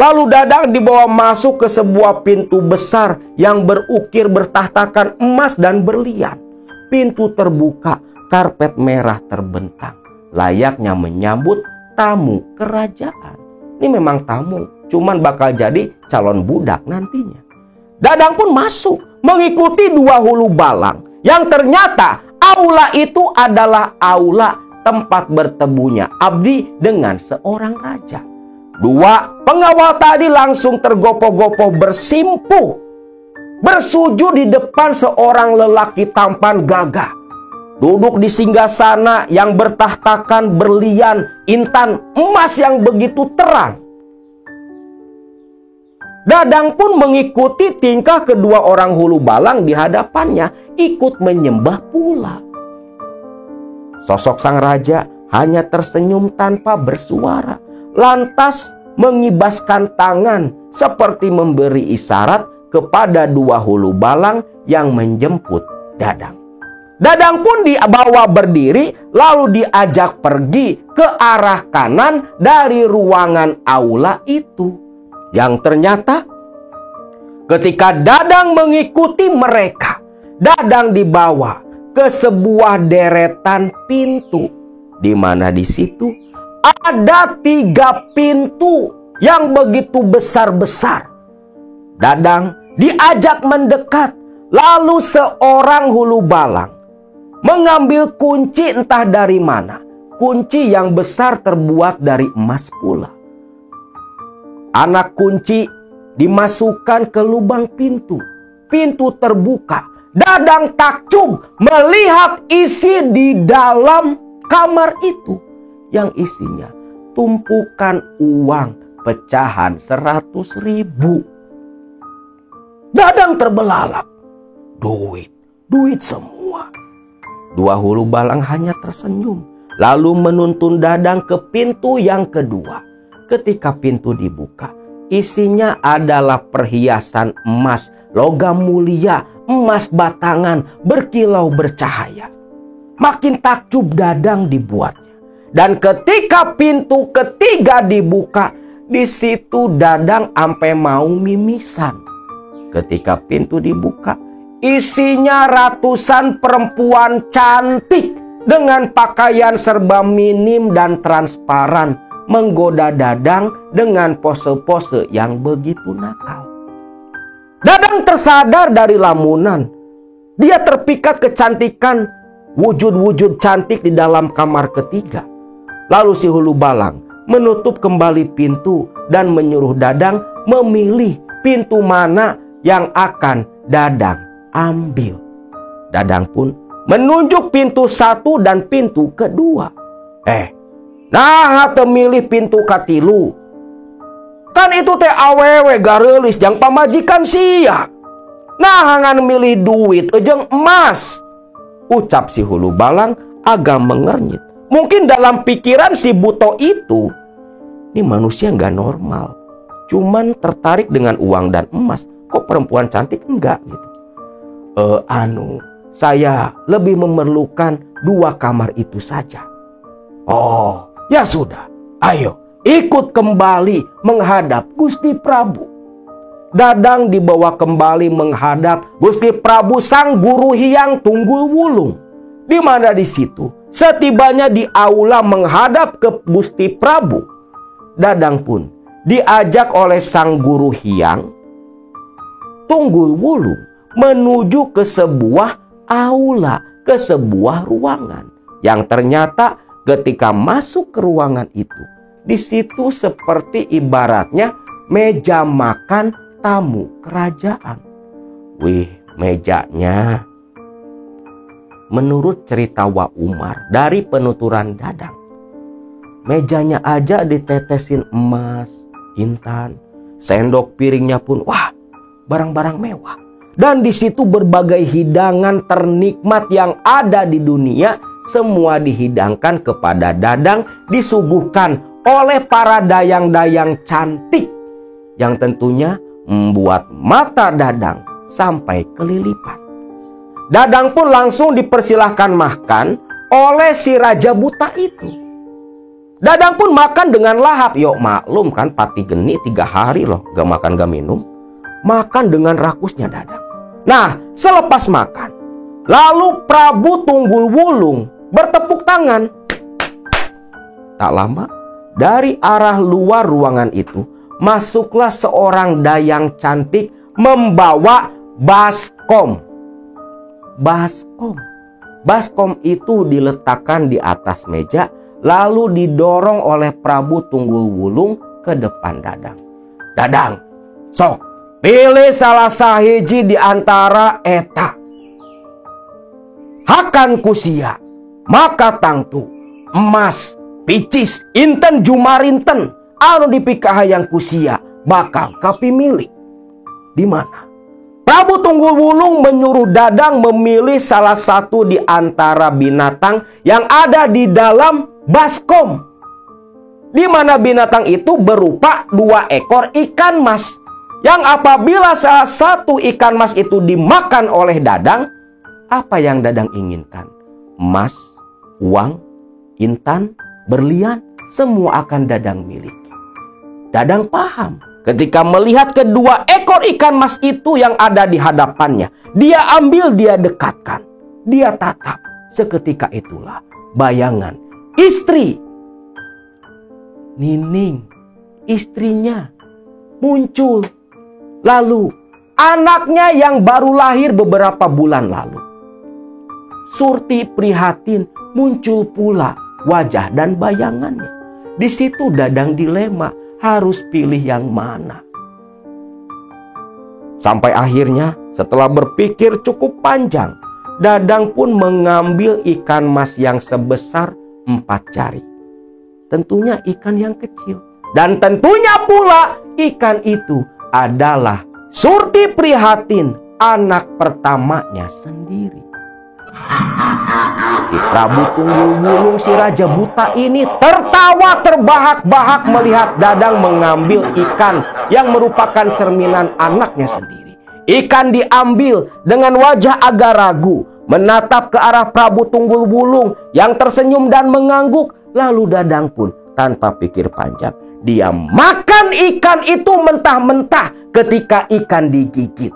Lalu Dadang dibawa masuk ke sebuah pintu besar yang berukir bertahtakan emas dan berlian. Pintu terbuka, karpet merah terbentang, layaknya menyambut tamu kerajaan. Ini memang tamu, cuman bakal jadi calon budak nantinya. Dadang pun masuk mengikuti dua hulu balang yang ternyata aula itu adalah aula tempat bertemunya abdi dengan seorang raja. Dua pengawal tadi langsung tergopoh-gopoh bersimpuh, bersujud di depan seorang lelaki tampan gagah, duduk di singgasana yang bertahtakan berlian intan emas yang begitu terang. Dadang pun mengikuti tingkah kedua orang hulu balang di hadapannya, ikut menyembah pula. Sosok sang raja hanya tersenyum tanpa bersuara, lantas mengibaskan tangan seperti memberi isyarat kepada dua hulu balang yang menjemput Dadang. Dadang pun dibawa berdiri lalu diajak pergi ke arah kanan dari ruangan aula itu. Yang ternyata ketika Dadang mengikuti mereka, Dadang dibawa ke sebuah deretan pintu, di mana di situ ada 3 pintu yang begitu besar-besar. Dadang diajak mendekat, lalu seorang hulu balang mengambil kunci entah dari mana. Kunci yang besar terbuat dari emas pula. Anak kunci dimasukkan ke lubang pintu. Pintu terbuka. Dadang takjub melihat isi di dalam kamar itu, yang isinya tumpukan uang pecahan 100.000. Dadang terbelalak. Duit semua. Dua hulu balang hanya tersenyum, lalu menuntun Dadang ke pintu yang kedua. Ketika pintu dibuka, isinya adalah perhiasan emas, logam mulia, emas batangan, berkilau bercahaya. Makin takjub Dadang dibuatnya. Dan ketika pintu ketiga dibuka, di situ Dadang ampe mau mimisan. Ketika pintu dibuka, isinya ratusan perempuan cantik dengan pakaian serba minim dan transparan, menggoda Dadang dengan pose-pose yang begitu nakal. Dadang tersadar dari lamunan. Dia terpikat kecantikan wujud-wujud cantik di dalam kamar ketiga. Lalu si hulu balang menutup kembali pintu dan menyuruh Dadang memilih pintu mana yang akan Dadang ambil. Dadang pun menunjuk pintu 1 dan pintu kedua. Nah, temilih pintu katilu. Kan itu teh awewe garelis jang pamajikan sia. Nah, ngan milih duit ejeng emas. Ucap si hulu balang agak mengernyit. Mungkin dalam pikiran si buto itu, ini manusia nggak normal. Cuman tertarik dengan uang dan emas. Kok perempuan cantik enggak gitu. Saya lebih memerlukan 2 kamar itu saja. Oh, ya sudah, ayo ikut kembali menghadap Gusti Prabu. Dadang dibawa kembali menghadap Gusti Prabu sang guru Hyang Tunggul Wulung. Di mana di situ setibanya di aula menghadap ke Gusti Prabu, Dadang pun diajak oleh sang guru Hyang Tunggul Wulung menuju ke sebuah aula, ke sebuah ruangan yang ternyata ketika masuk ke ruangan itu, di situ seperti ibaratnya meja makan tamu kerajaan. Wih, mejanya menurut cerita Wak Umar dari penuturan Dadang, mejanya aja ditetesin emas, intan, sendok piringnya pun wah, barang-barang mewah. Dan di situ berbagai hidangan ternikmat yang ada di dunia semua dihidangkan kepada Dadang, disuguhkan oleh para dayang-dayang cantik yang tentunya membuat mata Dadang sampai kelilipan. Dadang pun langsung dipersilahkan makan oleh si raja buta itu. Dadang pun makan dengan lahap. Yuk maklum kan, pati geni 3 hari loh gak makan gak minum. Makan dengan rakusnya Dadang. Nah, selepas makan, lalu Prabu Tunggul Wulung bertepuk tangan. Tak lama, dari arah luar ruangan itu masuklah seorang dayang cantik membawa baskom. Baskom itu diletakkan di atas meja, lalu didorong oleh Prabu Tunggul Wulung ke depan Dadang. Dadang, sok pilih salah sahiji di antara eta. Hakan kusia, maka tangtu emas, picis, inten jumarinten, anu dipikahayang kusia bakal kapimilih. Di mana? Prabu Tunggul Wulung menyuruh Dadang memilih salah satu di antara binatang yang ada di dalam baskom. Di mana binatang itu berupa 2 ekor ikan mas. Yang apabila salah satu ikan mas itu dimakan oleh Dadang, apa yang Dadang inginkan? Emas, uang, intan, berlian, semua akan Dadang miliki. Dadang paham. Ketika melihat kedua ekor ikan mas itu yang ada di hadapannya, dia ambil, dia dekatkan, dia tatap. Seketika itulah bayangan istri Nining, istrinya muncul. Lalu anaknya yang baru lahir beberapa bulan lalu. Surti prihatin, muncul pula wajah dan bayangannya. Di situ Dadang dilema, harus pilih yang mana. Sampai akhirnya setelah berpikir cukup panjang, Dadang pun mengambil ikan mas yang sebesar 4 jari. Tentunya ikan yang kecil. Dan tentunya pula ikan itu adalah Surti prihatin, anak pertamanya sendiri. Si Prabu Tunggul Wulung, si raja buta ini tertawa terbahak-bahak melihat Dadang mengambil ikan yang merupakan cerminan anaknya sendiri. Ikan diambil dengan wajah agak ragu, menatap ke arah Prabu Tunggul Wulung yang tersenyum dan mengangguk. Lalu Dadang pun tanpa pikir panjang, dia makan ikan itu mentah-mentah. Ketika ikan digigit,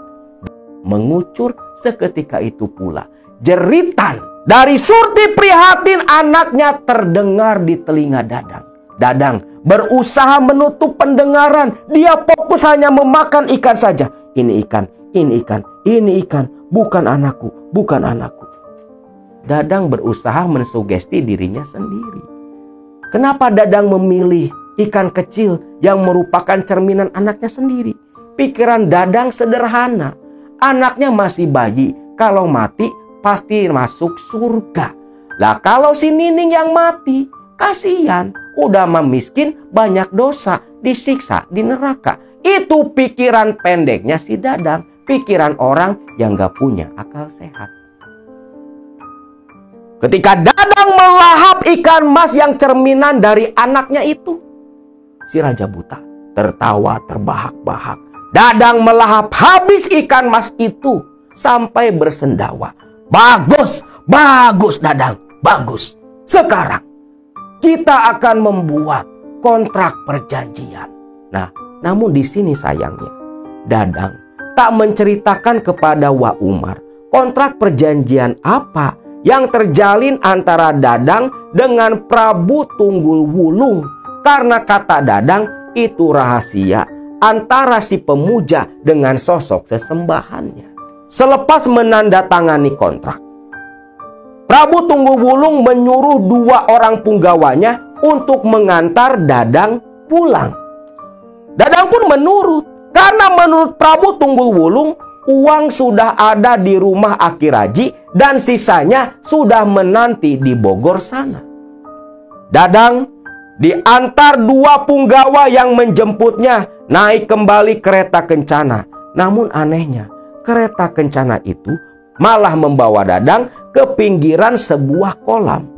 mengucur seketika itu pula jeritan dari Surti prihatin anaknya terdengar di telinga Dadang. Dadang berusaha menutup pendengaran. Dia fokus hanya memakan ikan saja. Ini ikan, ini ikan, ini ikan. Bukan anakku, bukan anakku. Dadang berusaha mensugesti dirinya sendiri. Kenapa Dadang memilih ikan kecil yang merupakan cerminan anaknya sendiri? Pikiran Dadang sederhana. Anaknya masih bayi. Kalau mati pasti masuk surga. Lah kalau si Nining yang mati, kasihan, udah miskin, banyak dosa, disiksa di neraka. Itu pikiran pendeknya si Dadang, pikiran orang yang gak punya akal sehat. Ketika Dadang melahap ikan mas yang cerminan dari anaknya itu, si raja buta tertawa terbahak-bahak. Dadang melahap habis ikan mas itu sampai bersendawa. Bagus, bagus Dadang, bagus. Sekarang kita akan membuat kontrak perjanjian. Nah, namun di sini sayangnya Dadang tak menceritakan kepada Wak Umar kontrak perjanjian apa yang terjalin antara Dadang dengan Prabu Tunggul Wulung. Karena kata Dadang itu rahasia antara si pemuja dengan sosok sesembahannya. Selepas menandatangani kontrak, Prabu Tunggul Wulung menyuruh 2 orang punggawanya untuk mengantar Dadang pulang. Dadang pun menurut, karena menurut Prabu Tunggul Wulung, uang sudah ada di rumah Aki Raji dan sisanya sudah menanti di Bogor sana. Dadang diantar 2 punggawa yang menjemputnya naik kembali kereta kencana. Namun anehnya, kereta kencana itu malah membawa Dadang ke pinggiran sebuah kolam.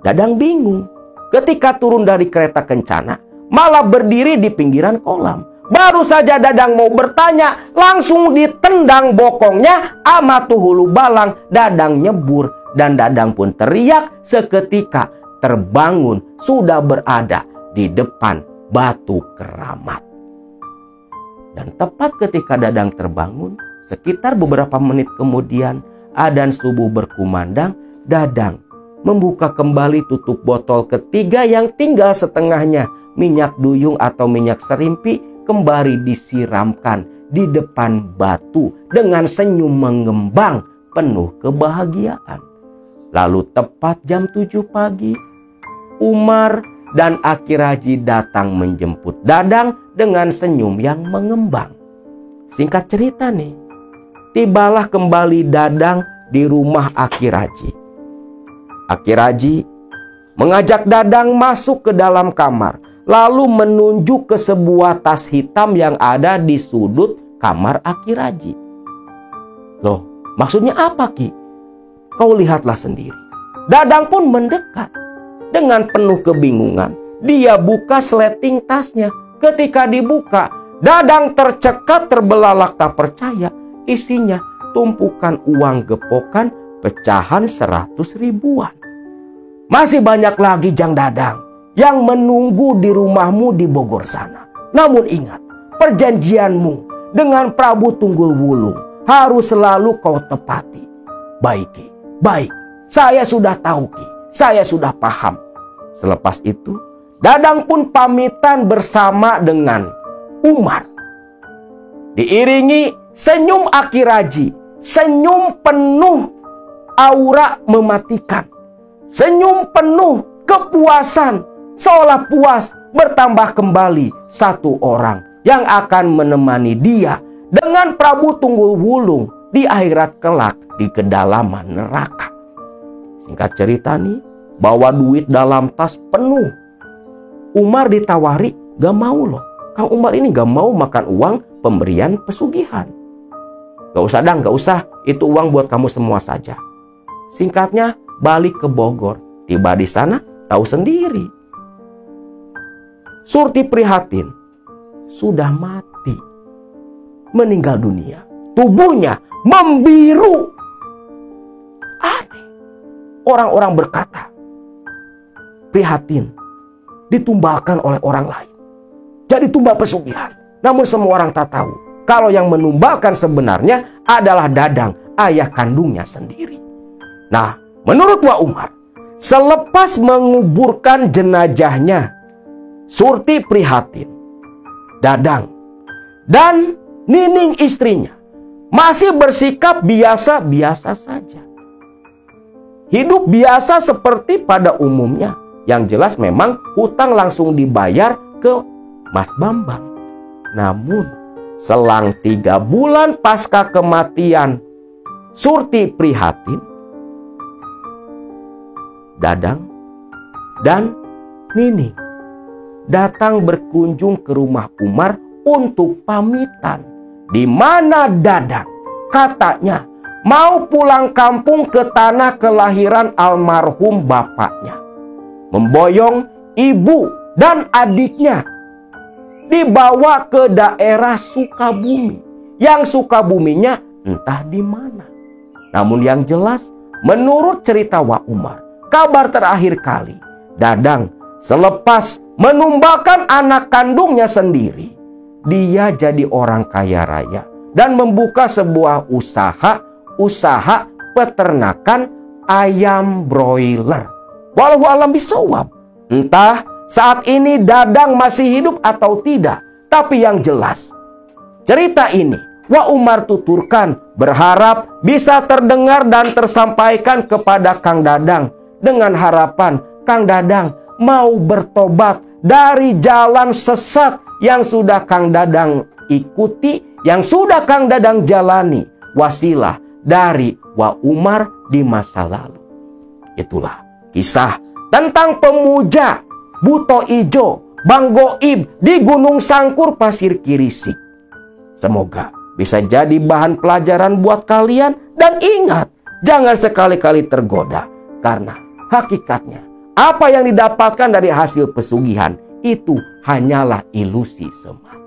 Dadang bingung. Ketika turun dari kereta kencana, malah berdiri di pinggiran kolam. Baru saja Dadang mau bertanya, langsung ditendang bokongnya ama tuh hulu balang. Dadang nyebur dan Dadang pun teriak, seketika terbangun sudah berada di depan batu keramat. Dan tepat ketika Dadang terbangun, sekitar beberapa menit kemudian adzan subuh berkumandang. Dadang membuka kembali tutup botol ketiga yang tinggal setengahnya. Minyak duyung atau minyak serimpi kembali disiramkan di depan batu dengan senyum mengembang penuh kebahagiaan. Lalu tepat jam 7 pagi, Umar dan Aki Raji datang menjemput Dadang dengan senyum yang mengembang. Singkat cerita nih, tibalah kembali Dadang di rumah Aki Raji. Aki Raji mengajak Dadang masuk ke dalam kamar, lalu menunjuk ke sebuah tas hitam yang ada di sudut kamar Aki Raji. Loh, maksudnya apa, Ki? Kau lihatlah sendiri. Dadang pun mendekat. Dengan penuh kebingungan, dia buka sleting tasnya. Ketika dibuka, Dadang tercekat terbelalak tak percaya. Isinya tumpukan uang gepokan pecahan 100 ribuan. Masih banyak lagi, Jang Dadang, yang menunggu di rumahmu di Bogor sana. Namun ingat, perjanjianmu dengan Prabu Tunggul Wulung harus selalu kau tepati. Baik, Ki. Baik. Saya sudah tahu, Ki. Saya sudah paham. Selepas itu, Dadang pun pamitan bersama dengan Umar. Diiringi senyum Aki Raji. Senyum penuh aura mematikan. Senyum penuh kepuasan. Seolah puas bertambah kembali satu orang yang akan menemani dia dengan Prabu Tunggul Wulung di akhirat kelak di kedalaman neraka. Singkat cerita nih, bawa duit dalam tas penuh. Umar ditawari, gak mau loh. Kang Umar ini gak mau makan uang pemberian pesugihan. Gak usah Dang, gak usah. Itu uang buat kamu semua saja. Singkatnya, balik ke Bogor. Tiba di sana, tahu sendiri. Surti prihatin, sudah mati, meninggal dunia. Tubuhnya membiru. Aneh. Orang-orang berkata, prihatin ditumbalkan oleh orang lain. Jadi tumbal pesugihan. Namun semua orang tak tahu kalau yang menumbalkan sebenarnya adalah Dadang, ayah kandungnya sendiri. Nah, menurut Wak Umar, selepas menguburkan jenazahnya, Surti prihatin, Dadang dan Nining istrinya masih bersikap biasa-biasa saja. Hidup biasa seperti pada umumnya. Yang jelas memang hutang langsung dibayar ke Mas Bambang. Namun selang 3 bulan pasca kematian Surti prihatin, Dadang dan Nining datang berkunjung ke rumah Umar untuk pamitan. Di mana Dadang katanya mau pulang kampung ke tanah kelahiran almarhum bapaknya. Memboyong ibu dan adiknya dibawa ke daerah Sukabumi. Yang Sukabuminya entah di mana. Namun yang jelas, menurut cerita Wak Umar, kabar terakhir kali Dadang selepas menumbalkan anak kandungnya sendiri, dia jadi orang kaya raya dan membuka sebuah usaha peternakan ayam broiler. Walau alam bisawab, entah saat ini Dadang masih hidup atau tidak, tapi yang jelas cerita ini Wak Umar tuturkan berharap bisa terdengar dan tersampaikan kepada Kang Dadang dengan harapan Kang Dadang mau bertobat dari jalan sesat yang sudah Kang Dadang ikuti, yang sudah Kang Dadang jalani, wasilah dari Wak Umar di masa lalu. Itulah kisah tentang pemuja Buto Ijo, Bang Goib di Gunung Sangkur Pasir Kirisik. Semoga bisa jadi bahan pelajaran buat kalian. Dan ingat, jangan sekali-kali tergoda. Karena hakikatnya apa yang didapatkan dari hasil pesugihan itu hanyalah ilusi semata.